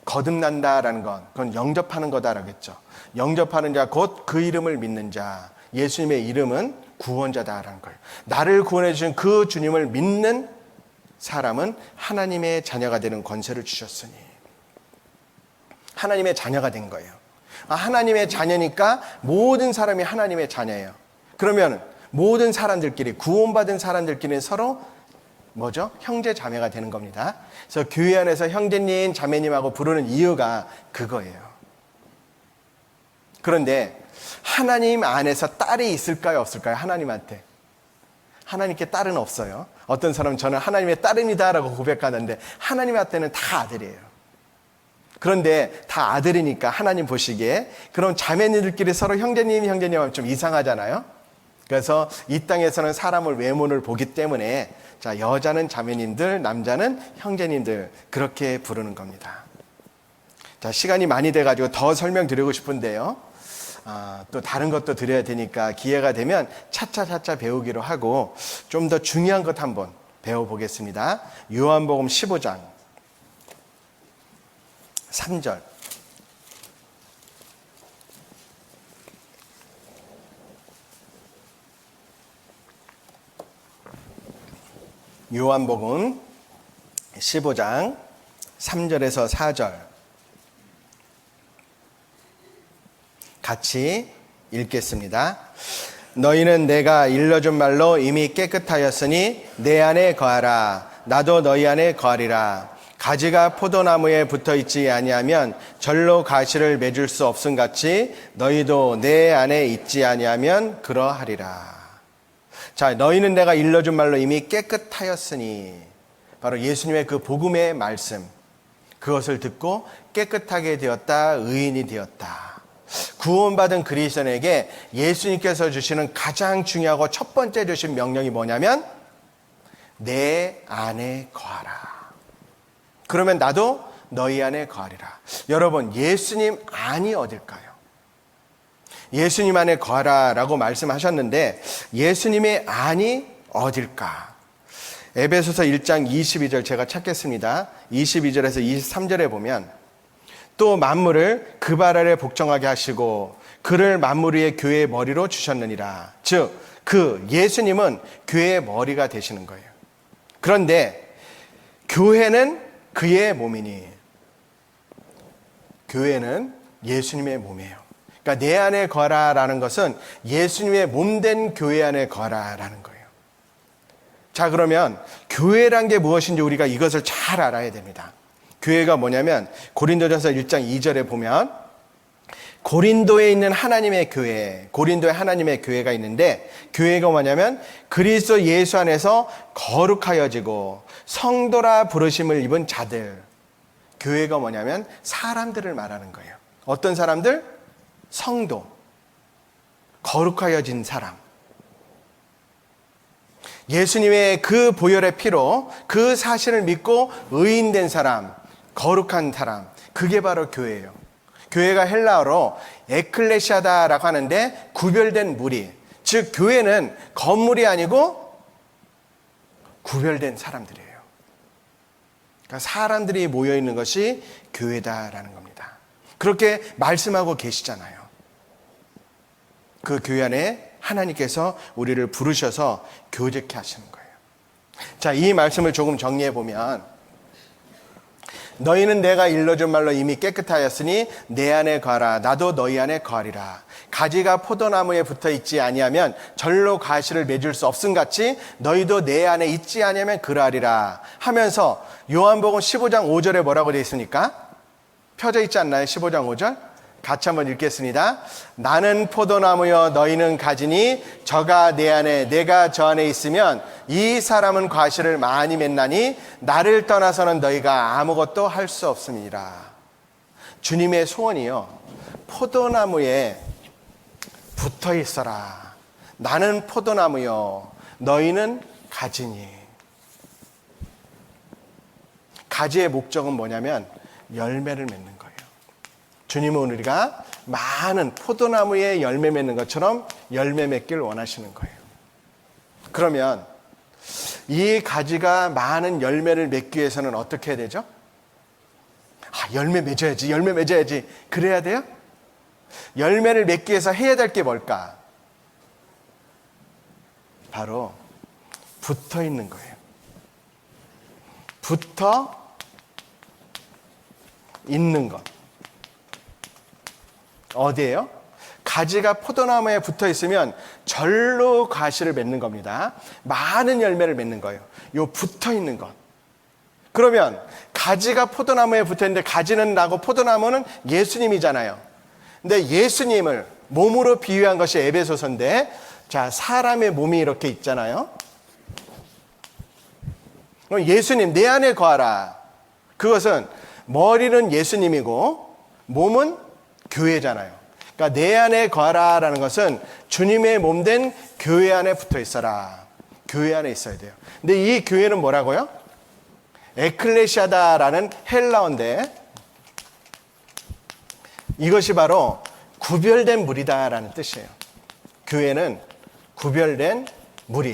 거듭난다라는 건 그건 영접하는 거다라고 했죠. 영접하는 자 곧 그 이름을 믿는 자. 예수님의 이름은 구원자다라는 거예요. 나를 구원해 주신 그 주님을 믿는 사람은 하나님의 자녀가 되는 권세를 주셨으니 하나님의 자녀가 된 거예요. 하나님의 자녀니까 모든 사람이 하나님의 자녀예요. 그러면 모든 사람들끼리, 구원받은 사람들끼리 서로 뭐죠? 형제 자매가 되는 겁니다. 그래서 교회 안에서 형제님, 자매님하고 부르는 이유가 그거예요. 그런데 하나님 안에서 딸이 있을까요, 없을까요? 하나님한테. 하나님께 딸은 없어요. 어떤 사람은 저는 하나님의 딸입니다라고 고백하는데 하나님한테는 다 아들이에요. 그런데 다 아들이니까 하나님 보시기에 그럼 자매님들끼리 서로 형제님 하면 좀 이상하잖아요. 그래서 이 땅에서는 사람을 외모를 보기 때문에 자, 여자는 자매님들, 남자는 형제님들 그렇게 부르는 겁니다. 자, 시간이 많이 돼가지고 더 설명드리고 싶은데요. 또 다른 것도 드려야 되니까 기회가 되면 차차 배우기로 하고 좀 더 중요한 것 한번 배워보겠습니다. 요한복음 15장 3절. 요한복음 15장 3절에서 4절 같이 읽겠습니다. 너희는 내가 일러준 말로 이미 깨끗하였으니 내 안에 거하라. 나도 너희 안에 거하리라. 가지가 포도나무에 붙어 있지 아니하면 절로 가시를 맺을 수 없음 같이 너희도 내 안에 있지 아니하면 그러하리라. 자, 너희는 내가 일러준 말로 이미 깨끗하였으니 바로 예수님의 그 복음의 말씀, 그것을 듣고 깨끗하게 되었다, 의인이 되었다. 구원받은 그리스도인에게 예수님께서 주시는 가장 중요하고 첫 번째 주신 명령이 뭐냐면 내 안에 거하라. 그러면 나도 너희 안에 거하리라. 여러분, 예수님 안이 어딜까요? 예수님 안에 거하라 라고 말씀하셨는데 예수님의 안이 어딜까? 에베소서 1장 22절 제가 찾겠습니다. 22절에서 23절에 보면 또 만물을 그 발 아래 복종하게 하시고 그를 만물 위의 교회의 머리로 주셨느니라. 즉, 그 예수님은 교회의 머리가 되시는 거예요. 그런데 교회는 그의 몸이니 교회는 예수님의 몸이에요. 그러니까 내 안에 거하라라는 것은 예수님의 몸된 교회 안에 거하라라는 거예요. 자, 그러면 교회란 게 무엇인지 우리가 이것을 잘 알아야 됩니다. 교회가 뭐냐면 고린도전서 1장 2절에 보면 고린도에 있는 하나님의 교회, 고린도에 하나님의 교회가 있는데 교회가 뭐냐면 그리스도 예수 안에서 거룩하여지고 성도라 부르심을 입은 자들. 교회가 뭐냐면 사람들을 말하는 거예요. 어떤 사람들? 성도, 거룩하여진 사람. 예수님의 그 보혈의 피로 그 사실을 믿고 의인된 사람, 거룩한 사람, 그게 바로 교회예요. 교회가 헬라어로 에클레시아다라고 하는데 구별된 무리, 즉 교회는 건물이 아니고 구별된 사람들이에요. 그러니까 사람들이 모여있는 것이 교회다라는 겁니다. 그렇게 말씀하고 계시잖아요. 그 교회 안에 하나님께서 우리를 부르셔서 교제케 하시는 거예요. 자, 이 말씀을 조금 정리해 보면 너희는 내가 일러준 말로 이미 깨끗하였으니 내 안에 거하라. 나도 너희 안에 거하리라. 가지가 포도나무에 붙어 있지 아니하면 절로 가시를 맺을 수 없음 같이 너희도 내 안에 있지 아니하면 그러하리라 하면서 요한복음 15장 5절에 뭐라고 되어 있습니까? 펴져 있지 않나요? 15장 5절? 같이 한번 읽겠습니다. 나는 포도나무여 너희는 가지니 저가 내 안에 내가 저 안에 있으면 이 사람은 과실을 많이 맺나니 나를 떠나서는 너희가 아무것도 할 수 없음이라. 주님의 소원이요, 포도나무에 붙어 있어라. 나는 포도나무여 너희는 가지니. 가지의 목적은 뭐냐면 열매를 맺는 거예요. 주님은 우리가 많은 포도나무에 열매 맺는 것처럼 열매 맺길 원하시는 거예요. 그러면 이 가지가 많은 열매를 맺기 위해서는 어떻게 해야 되죠? 열매 맺어야지. 그래야 돼요? 열매를 맺기 위해서 해야 될 게 뭘까? 바로 붙어 있는 거예요. 붙어 있는 것. 어디예요? 가지가 포도나무에 붙어 있으면 절로 가시를 맺는 겁니다. 많은 열매를 맺는 거예요. 요 붙어 있는 것. 그러면 가지가 포도나무에 붙어 있는데 가지는 나고 포도나무는 예수님이잖아요. 근데 예수님을 몸으로 비유한 것이 에베소서인데, 자, 사람의 몸이 이렇게 있잖아요. 그럼 예수님 내 안에 거하라. 그것은 머리는 예수님이고 몸은 교회잖아요. 그러니까 내 안에 거하라라는 것은 주님의 몸된 교회 안에 붙어 있어라. 교회 안에 있어야 돼요. 근데 이 교회는 뭐라고요? 에클레시아다라는 헬라어인데, 이것이 바로 구별된 무리다라는 뜻이에요. 교회는 구별된 무리.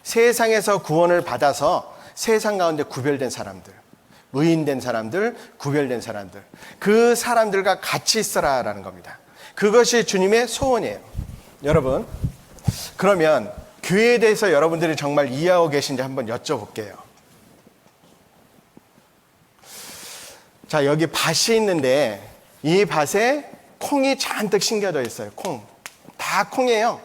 세상에서 구원을 받아서 세상 가운데 구별된 사람들, 의인된 사람들, 구별된 사람들, 그 사람들과 같이 있어라라는 겁니다. 그것이 주님의 소원이에요. 여러분, 그러면 교회에 대해서 여러분들이 정말 이해하고 계신지 한번 여쭤볼게요. 자, 여기 밭이 있는데 이 밭에 콩이 잔뜩 심겨져 있어요. 콩. 다 콩이에요.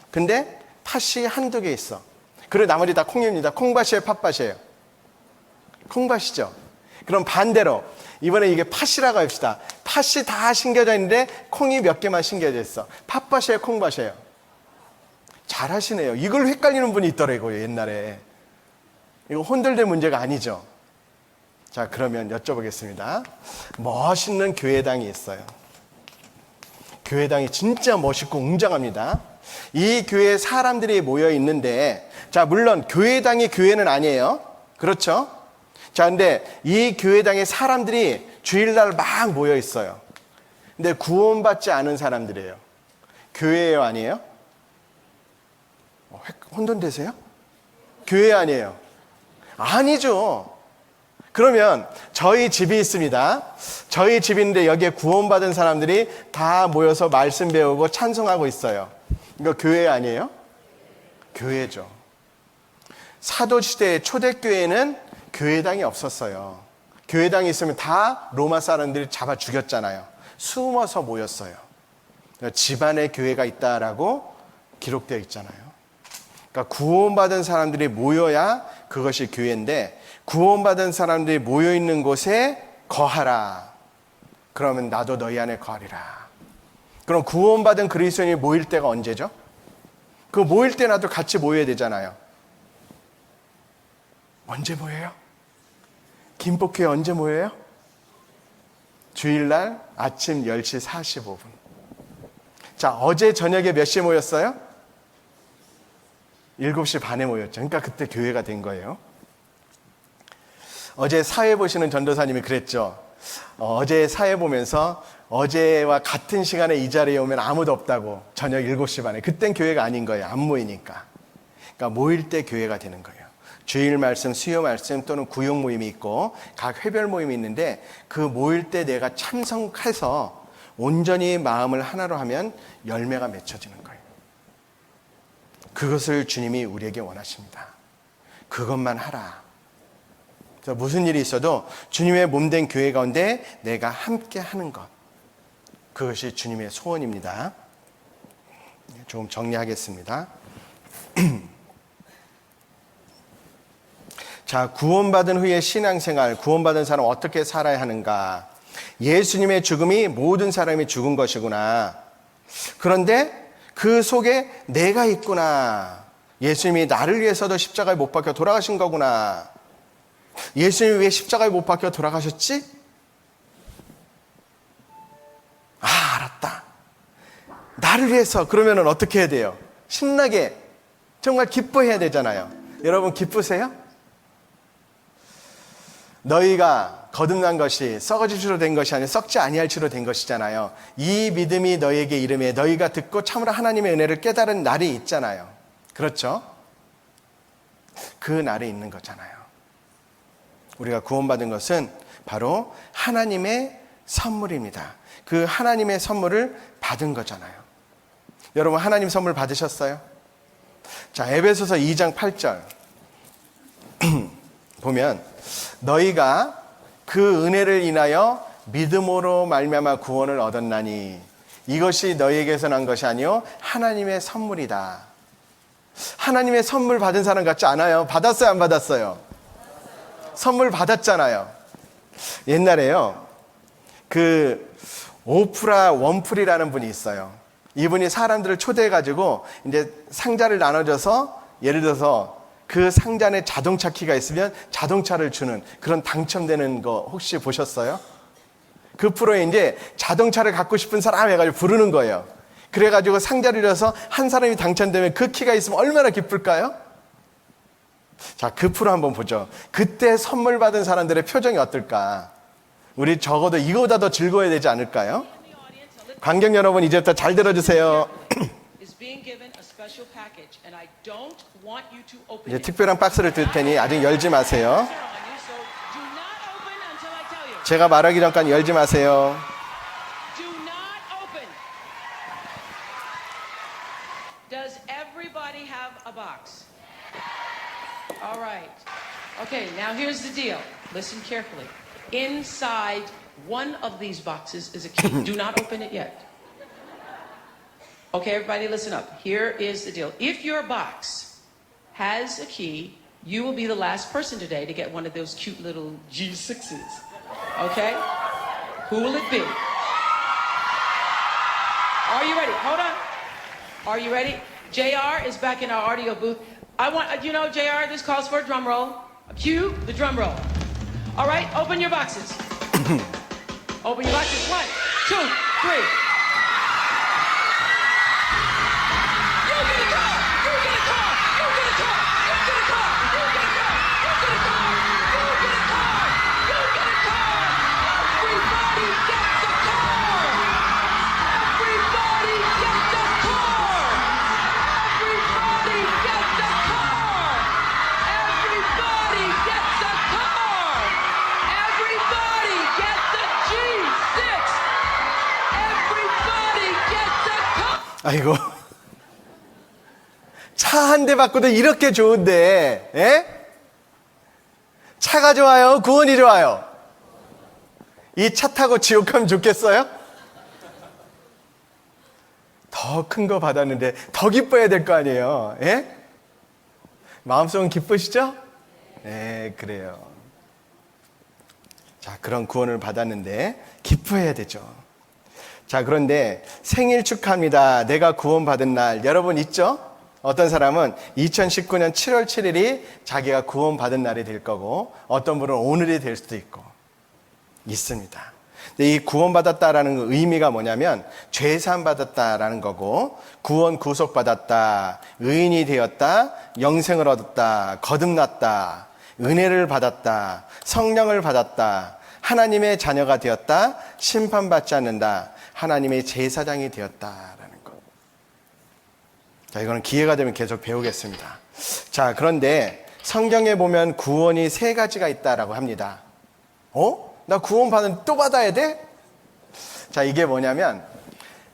근데 팥이 한두 개 있어. 그리고 나머지 다 콩입니다. 콩밭이에요, 팥밭이에요? 콩밭이죠. 그럼 반대로 이번에 이게 팥이라고 합시다. 팥이 다 심겨져 있는데 콩이 몇 개만 심겨져 있어. 팥밭이에요, 콩밭이에요? 잘하시네요. 이걸 헷갈리는 분이 있더라고요, 옛날에. 이거 혼돌될 문제가 아니죠. 자, 그러면 여쭤보겠습니다. 멋있는 교회당이 있어요. 교회당이 진짜 멋있고 웅장합니다. 이 교회에 사람들이 모여 있는데, 자, 물론 교회당이 교회는 아니에요. 그렇죠? 자, 근데 이 교회당에 사람들이 주일날 막 모여 있어요. 근데 구원받지 않은 사람들이에요. 교회예요, 아니에요? 혼돈되세요? 교회 아니에요? 아니죠. 그러면 저희 집이 있습니다. 저희 집인데 여기에 구원받은 사람들이 다 모여서 말씀 배우고 찬송하고 있어요. 이거 교회 아니에요? 교회죠. 사도시대의 초대교회는 교회당이 없었어요. 교회당이 있으면 다 로마 사람들이 잡아 죽였잖아요. 숨어서 모였어요. 집안에 교회가 있다라고 기록되어 있잖아요. 그러니까 구원받은 사람들이 모여야 그것이 교회인데, 구원받은 사람들이 모여있는 곳에 거하라. 그러면 나도 너희 안에 거하리라. 그럼 구원받은 그리스도인이 모일 때가 언제죠? 그 모일 때 나도 같이 모여야 되잖아요. 언제 모여요? 김포교회 언제 모여요? 주일날 아침 10시 45분. 자, 어제 저녁에 몇 시에 모였어요? 7시 반에 모였죠. 그러니까 그때 교회가 된 거예요. 어제 사회 보시는 전도사님이 그랬죠. 어제 사회 보면서 어제와 같은 시간에 이 자리에 오면 아무도 없다고, 저녁 7시 반에. 그땐 교회가 아닌 거예요. 안 모이니까. 그러니까 모일 때 교회가 되는 거예요. 주일 말씀, 수요 말씀 또는 구역 모임이 있고 각 회별 모임이 있는데, 그 모일 때 내가 참석해서 온전히 마음을 하나로 하면 열매가 맺혀지는 거예요. 그것을 주님이 우리에게 원하십니다. 그것만 하라. 그래서 무슨 일이 있어도 주님의 몸된 교회 가운데 내가 함께 하는 것, 그것이 주님의 소원입니다. 조금 정리하겠습니다. 자, 구원받은 후에 신앙생활, 구원받은 사람 어떻게 살아야 하는가? 예수님의 죽음이 모든 사람이 죽은 것이구나. 그런데 그 속에 내가 있구나. 예수님이 나를 위해서도 십자가에 못 박혀 돌아가신 거구나. 예수님이 왜 십자가에 못 박혀 돌아가셨지? 아, 알았다. 나를 위해서. 그러면 어떻게 해야 돼요? 신나게, 정말 기뻐해야 되잖아요. 여러분 기쁘세요? 너희가 거듭난 것이 썩어질 줄로 된 것이 아니라 썩지 아니할 줄로 된 것이잖아요. 이 믿음이 너희에게 이름에 너희가 듣고 참으로 하나님의 은혜를 깨달은 날이 있잖아요. 그렇죠? 그 날이 있는 거잖아요. 우리가 구원받은 것은 바로 하나님의 선물입니다. 그 하나님의 선물을 받은 거잖아요. 여러분, 하나님 선물 받으셨어요? 자, 에베소서 2장 8절 보면 너희가 그 은혜를 인하여 믿음으로 말미암아 구원을 얻었나니 이것이 너희에게서 난 것이 아니요 하나님의 선물이다. 하나님의 선물 받은 사람 같지 않아요? 받았어요, 안 받았어요? 선물 받았잖아요. 옛날에요, 그 오프라 원풀이라는 분이 있어요. 이분이 사람들을 초대해가지고 이제 상자를 나눠줘서, 예를 들어서 그 상자 안에 자동차 키가 있으면 자동차를 주는 그런 당첨되는 거 혹시 보셨어요? 그 프로에 이제 자동차를 갖고 싶은 사람 해가지고 부르는 거예요. 그래가지고 상자를 열어서 한 사람이 당첨되면 그 키가 있으면 얼마나 기쁠까요? 자, 그 프로 한번 보죠. 그때 선물 받은 사람들의 표정이 어떨까? 우리 적어도 이거보다 더 즐거워야 되지 않을까요? 관객 여러분, 이제부터 잘 들어주세요. 이제 특별한 박스를 들 테니 아직 열지 마세요. 제가 말하기 전까지 열지 마세요. Does everybody have a box? All right. Okay, now here's the deal. Listen carefully. Inside one of these boxes is a key. Do not open it yet. Okay, everybody listen up. Here is the deal. If your box has a key, you will be the last person today to get one of those cute little G6s. Okay? Who will it be? Are you ready? Hold on. Are you ready? JR is back in our audio booth. I want, JR, this calls for a drum roll. Cue the drum roll. All right, open your boxes. Open your boxes. 1, 2, 3. You get a car! You get a car! You get a car! You get a car! You get a car! You get a car! You get a car! You get a car! Everybody gets a car! Everybody gets a car! Everybody gets a car! Everybody gets a car! Everybody gets a G6! Everybody gets a car! 아이고, 차 한 대 바꾸도 이렇게 좋은데, 예? 차가 좋아요? 구원이 좋아요? 이 차 타고 지옥 가면 좋겠어요? 더 큰 거 받았는데 더 기뻐야 될 거 아니에요? 예? 마음속은 기쁘시죠? 네, 그래요. 자, 그런 구원을 받았는데 기뻐해야 되죠. 자, 그런데 생일 축하합니다. 내가 구원받은 날, 여러분 있죠? 어떤 사람은 2019년 7월 7일이 자기가 구원받은 날이 될 거고, 어떤 분은 오늘이 될 수도 있고 있습니다. 근데 이 구원받았다라는 의미가 뭐냐면 죄사함 받았다라는 거고, 구원 구속받았다, 의인이 되었다, 영생을 얻었다, 거듭났다, 은혜를 받았다, 성령을 받았다, 하나님의 자녀가 되었다, 심판받지 않는다, 하나님의 제사장이 되었다라는 것. 자, 이거는 기회가 되면 계속 배우겠습니다. 자, 그런데 성경에 보면 구원이 3가지가 있다라고 합니다. 나 구원 받는 또 받아야 돼? 자, 이게 뭐냐면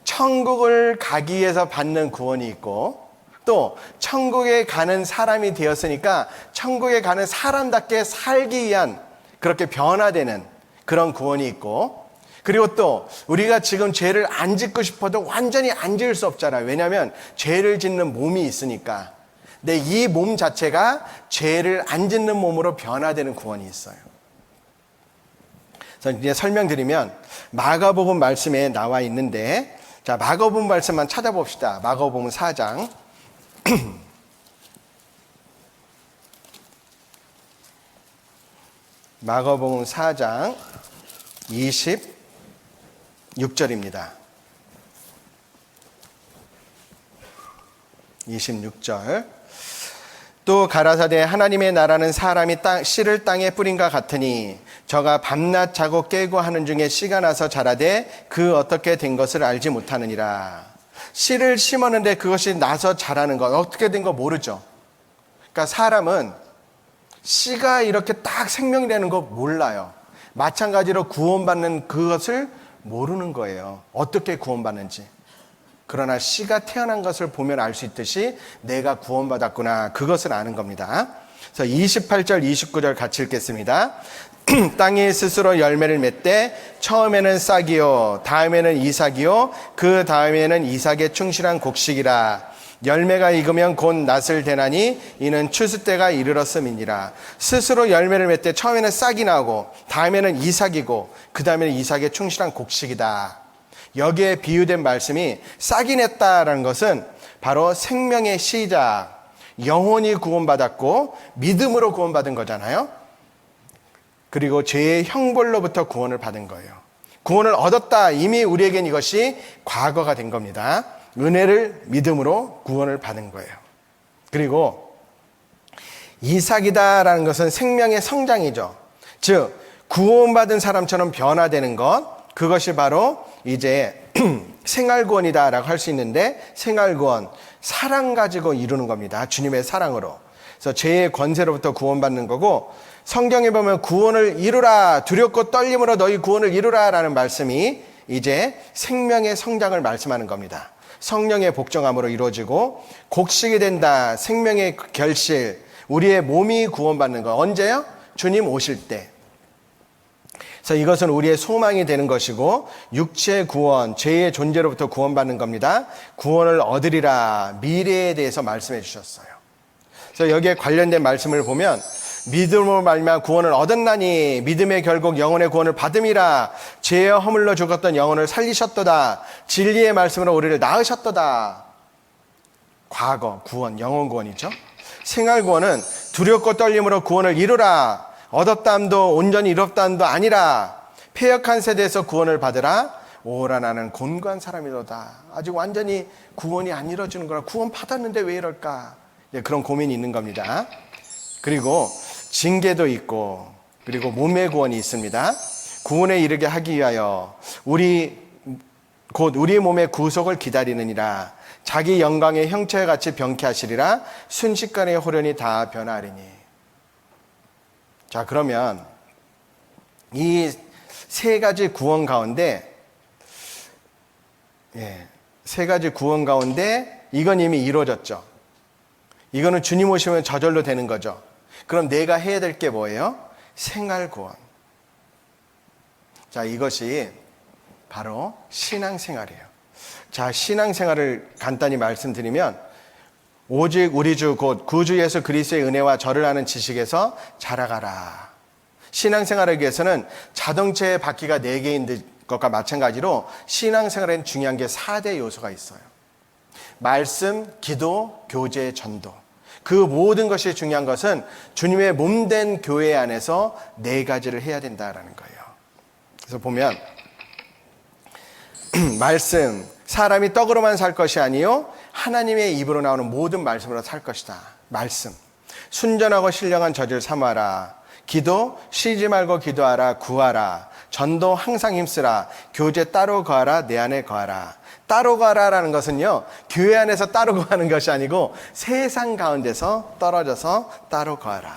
천국을 가기 위해서 받는 구원이 있고, 또 천국에 가는 사람이 되었으니까 천국에 가는 사람답게 살기 위한, 그렇게 변화되는 그런 구원이 있고, 그리고 또 우리가 지금 죄를 안 짓고 싶어도 완전히 안 지을 수 없잖아요. 왜냐하면 죄를 짓는 몸이 있으니까. 근데 이 몸 자체가 죄를 안 짓는 몸으로 변화되는 구원이 있어요. 그래서 이제 설명드리면 마가복음 말씀에 나와 있는데, 자, 마가복음 말씀만 찾아봅시다. 마가복음 4장. 마가복음 4장 26절입니다. 26절. 또 가라사대 하나님의 나라는 사람이 씨를 땅에 뿌린과 같으니 저가 밤낮 자고 깨고 하는 중에 씨가 나서 자라되 그 어떻게 된 것을 알지 못하느니라. 씨를 심었는데 그것이 나서 자라는 것, 어떻게 된 거 모르죠. 그러니까 사람은 씨가 이렇게 딱 생명이 되는 거 몰라요. 마찬가지로 구원받는 그것을 모르는 거예요. 어떻게 구원받는지. 그러나 씨가 태어난 것을 보면 알 수 있듯이 내가 구원받았구나, 그것을 아는 겁니다. 그래서 28절 29절 같이 읽겠습니다. 땅이 스스로 열매를 맺되 처음에는 싹이요 다음에는 이삭이요 그 다음에는 이삭의 충실한 곡식이라. 열매가 익으면 곧 낫을 대나니 이는 추수 때가 이르렀음이니라. 스스로 열매를 맺되 처음에는 싹이 나고 다음에는 이삭이고 그 다음에는 이삭의 충실한 곡식이다. 여기에 비유된 말씀이 싹이 냈다라는 것은 바로 생명의 시작, 영혼이 구원받았고 믿음으로 구원받은 거잖아요. 그리고 죄의 형벌로부터 구원을 받은 거예요. 구원을 얻었다. 이미 우리에겐 이것이 과거가 된 겁니다. 은혜를 믿음으로 구원을 받은 거예요. 그리고 이삭이다라는 것은 생명의 성장이죠. 즉 구원받은 사람처럼 변화되는 것, 그것이 바로 이제 생활구원이다라고 할 수 있는데, 생활구원, 사랑 가지고 이루는 겁니다. 주님의 사랑으로. 그래서 죄의 권세로부터 구원받는 거고, 성경에 보면 구원을 이루라, 두렵고 떨림으로 너희 구원을 이루라 라는 말씀이 이제 생명의 성장을 말씀하는 겁니다. 성령의 복종함으로 이루어지고 곡식이 된다, 생명의 결실, 우리의 몸이 구원받는 거. 언제요? 주님 오실 때. 그래서 이것은 우리의 소망이 되는 것이고, 육체의 구원, 죄의 존재로부터 구원받는 겁니다. 구원을 얻으리라, 미래에 대해서 말씀해 주셨어요. 그래서 여기에 관련된 말씀을 보면 믿음으로 말미암아 구원을 얻었나니 믿음의 결국 영혼의 구원을 받음이라. 죄에 허물러 죽었던 영혼을 살리셨도다. 진리의 말씀으로 우리를 낳으셨도다. 과거 구원, 영혼 구원이죠. 생활 구원은 두렵고 떨림으로 구원을 이루라. 얻었다함도 온전히 이뤘다함도 아니라 패역한 세대에서 구원을 받으라. 오라 나는 곤고한 사람이로다. 아직 완전히 구원이 안 이루어지는 거라. 구원 받았는데 왜 이럴까? 그런 고민이 있는 겁니다. 그리고 징계도 있고, 그리고 몸의 구원이 있습니다. 구원에 이르게 하기 위하여 곧 우리 몸의 구속을 기다리느니라. 자기 영광의 형체와 같이 병케 하시리라. 순식간에 호련히 다 변화하리니. 자, 그러면 이 세 가지 구원 가운데, 세 가지 구원 가운데 이건 이미 이루어졌죠. 이거는 주님 오시면 저절로 되는 거죠. 그럼 내가 해야 될 게 뭐예요? 생활 구원. 자, 이것이 바로 신앙생활이에요. 자, 신앙생활을 간단히 말씀드리면, 오직 우리 주 곧 구주 예수 그리스도의 은혜와 저를 아는 지식에서 자라가라. 신앙생활을 위해서는 자동차의 바퀴가 4개인 것과 마찬가지로 신앙생활에는 중요한 게 4대 요소가 있어요. 말씀, 기도, 교제, 전도. 그 모든 것이 중요한 것은 주님의 몸된 교회 안에서 4가지를 해야 된다라는 거예요. 그래서 보면 말씀, 사람이 떡으로만 살 것이 아니요 하나님의 입으로 나오는 모든 말씀으로 살 것이다. 말씀, 순전하고 신령한 저질 삼아라. 기도, 쉬지 말고 기도하라. 구하라. 전도, 항상 힘쓰라. 교제, 따로 거하라. 내 안에 거하라. 따로 거하라라는 것은요, 교회 안에서 따로 거하는 것이 아니고 세상 가운데서 떨어져서 따로 거하라.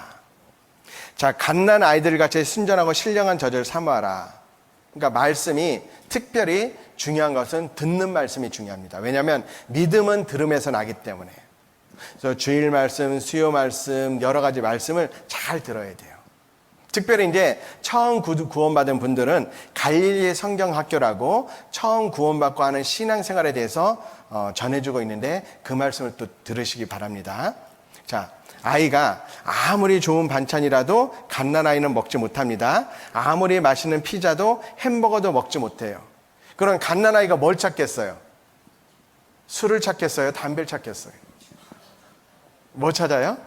자, 갓난 아이들같이 순전하고 신령한 저질 사모하라. 그러니까 말씀이 특별히 중요한 것은 듣는 말씀이 중요합니다. 왜냐하면 믿음은 들음에서 나기 때문에. 그래서 주일 말씀, 수요 말씀, 여러 가지 말씀을 잘 들어야 돼요. 특별히 이제 처음 구원받은 분들은 갈릴리 성경학교라고 처음 구원받고 하는 신앙생활에 대해서 전해주고 있는데 그 말씀을 또 들으시기 바랍니다. 자, 아이가 아무리 좋은 반찬이라도 갓난아이는 먹지 못합니다. 아무리 맛있는 피자도 햄버거도 먹지 못해요. 그럼 갓난아이가 뭘 찾겠어요? 술을 찾겠어요? 담배를 찾겠어요? 뭐 찾아요?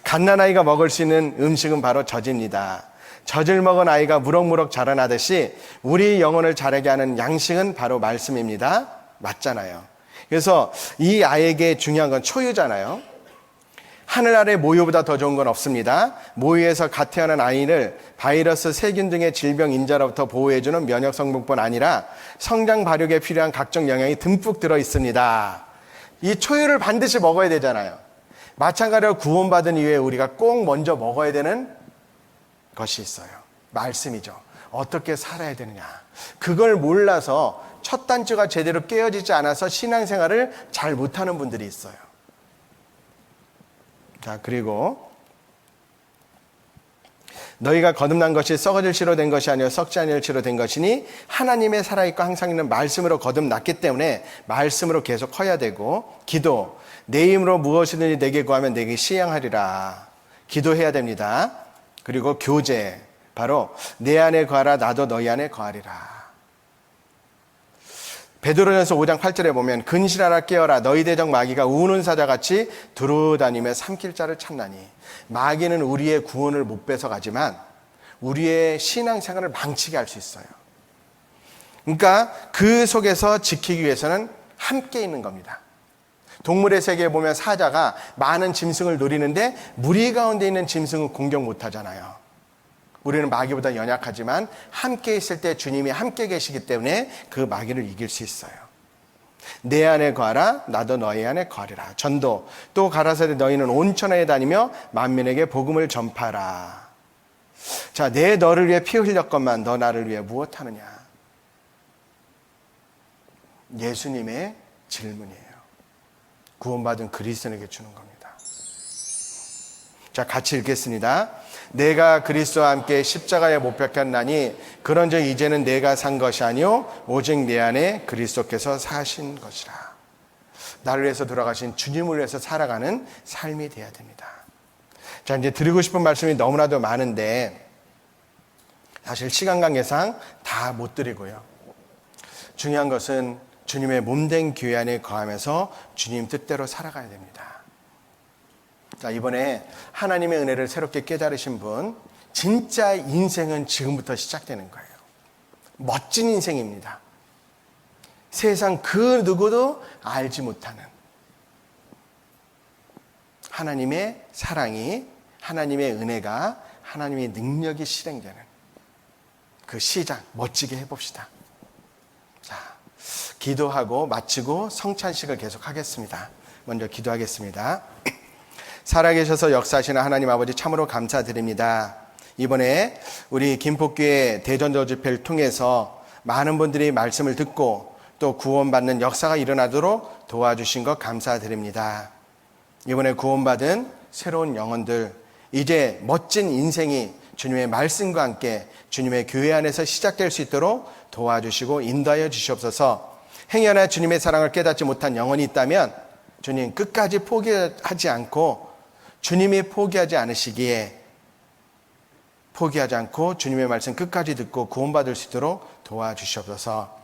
갓난아이가 먹을 수 있는 음식은 바로 젖입니다. 젖을 먹은 아이가 무럭무럭 자라나듯이 우리 영혼을 자라게 하는 양식은 바로 말씀입니다. 맞잖아요. 그래서 이 아이에게 중요한 건 초유잖아요. 하늘 아래 모유보다 더 좋은 건 없습니다. 모유에서 갓 태어난 아이를 바이러스, 세균 등의 질병 인자로부터 보호해주는 면역 성분뿐 아니라 성장 발육에 필요한 각종 영양이 듬뿍 들어 있습니다. 이 초유를 반드시 먹어야 되잖아요. 마찬가지로 구원받은 이후에 우리가 꼭 먼저 먹어야 되는 것이 있어요. 말씀이죠. 어떻게 살아야 되느냐. 그걸 몰라서 첫 단추가 제대로 깨어지지 않아서 신앙생활을 잘 못하는 분들이 있어요. 자, 그리고 너희가 거듭난 것이 썩어질 씨로 된 것이 아니요 썩지 아니할 씨로 된 것이니 하나님의 살아있고 항상 있는 말씀으로 거듭났기 때문에 말씀으로 계속 커야 되고, 기도, 내 힘으로 무엇이든지 내게 구하면 내게 시행하리라. 기도해야 됩니다. 그리고 교제, 바로 내 안에 거하라 나도 너희 안에 거하리라. 베드로전서 5장 8절에 보면 근실하라 깨어라 너희 대적 마귀가 우는 사자같이 두루다니며 삼킬 자를 찾나니. 마귀는 우리의 구원을 못 뺏어가지만 우리의 신앙생활을 망치게 할 수 있어요. 그러니까 그 속에서 지키기 위해서는 함께 있는 겁니다. 동물의 세계에 보면 사자가 많은 짐승을 노리는데 무리 가운데 있는 짐승은 공격 못 하잖아요. 우리는 마귀보다 연약하지만 함께 있을 때 주님이 함께 계시기 때문에 그 마귀를 이길 수 있어요. 내 안에 거하라 나도 너희 안에 거하리라. 전도, 또 가라사대 너희는 온 천하에 다니며 만민에게 복음을 전파하라. 자, 내 너를 위해 피 흘렸건만 너 나를 위해 무엇하느냐. 예수님의 질문이에요. 구원받은 그리스도인에게 주는 겁니다. 자, 같이 읽겠습니다. 내가 그리스도와 함께 십자가에 못 박혔나니 그런즉 이제는 내가 산 것이 아니요 오직 내 안에 그리스도께서 사신 것이라. 나를 위해서 돌아가신 주님을 위해서 살아가는 삶이 돼야 됩니다. 자, 이제 드리고 싶은 말씀이 너무나도 많은데 사실 시간 관계상 다 못 드리고요. 중요한 것은 주님의 몸된 교회 안에 거하면서 주님 뜻대로 살아가야 됩니다. 자, 이번에 하나님의 은혜를 새롭게 깨달으신 분, 진짜 인생은 지금부터 시작되는 거예요. 멋진 인생입니다. 세상 그 누구도 알지 못하는 하나님의 사랑이, 하나님의 은혜가, 하나님의 능력이 실행되는 그 시작 멋지게 해봅시다. 자, 기도하고 마치고 성찬식을 계속하겠습니다. 먼저 기도하겠습니다. 살아계셔서 역사하시는 하나님 아버지 참으로 감사드립니다. 이번에 우리 김포교회 대전도 집회를 통해서 많은 분들이 말씀을 듣고 또 구원받는 역사가 일어나도록 도와주신 것 감사드립니다. 이번에 구원받은 새로운 영혼들, 이제 멋진 인생이 주님의 말씀과 함께 주님의 교회 안에서 시작될 수 있도록 도와주시고 인도하여 주시옵소서. 행여나 주님의 사랑을 깨닫지 못한 영혼이 있다면 주님 끝까지 포기하지 않고 주님이 포기하지 않으시기에 포기하지 않고 주님의 말씀 끝까지 듣고 구원받을 수 있도록 도와주시옵소서.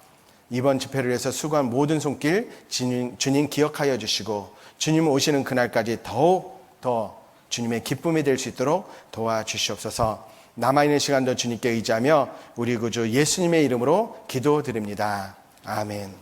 이번 집회를 위해서 수고한 모든 손길 주님 기억하여 주시고 주님 오시는 그날까지 더욱 더 주님의 기쁨이 될 수 있도록 도와주시옵소서. 남아있는 시간도 주님께 의지하며 우리 구주 예수님의 이름으로 기도드립니다. 아멘.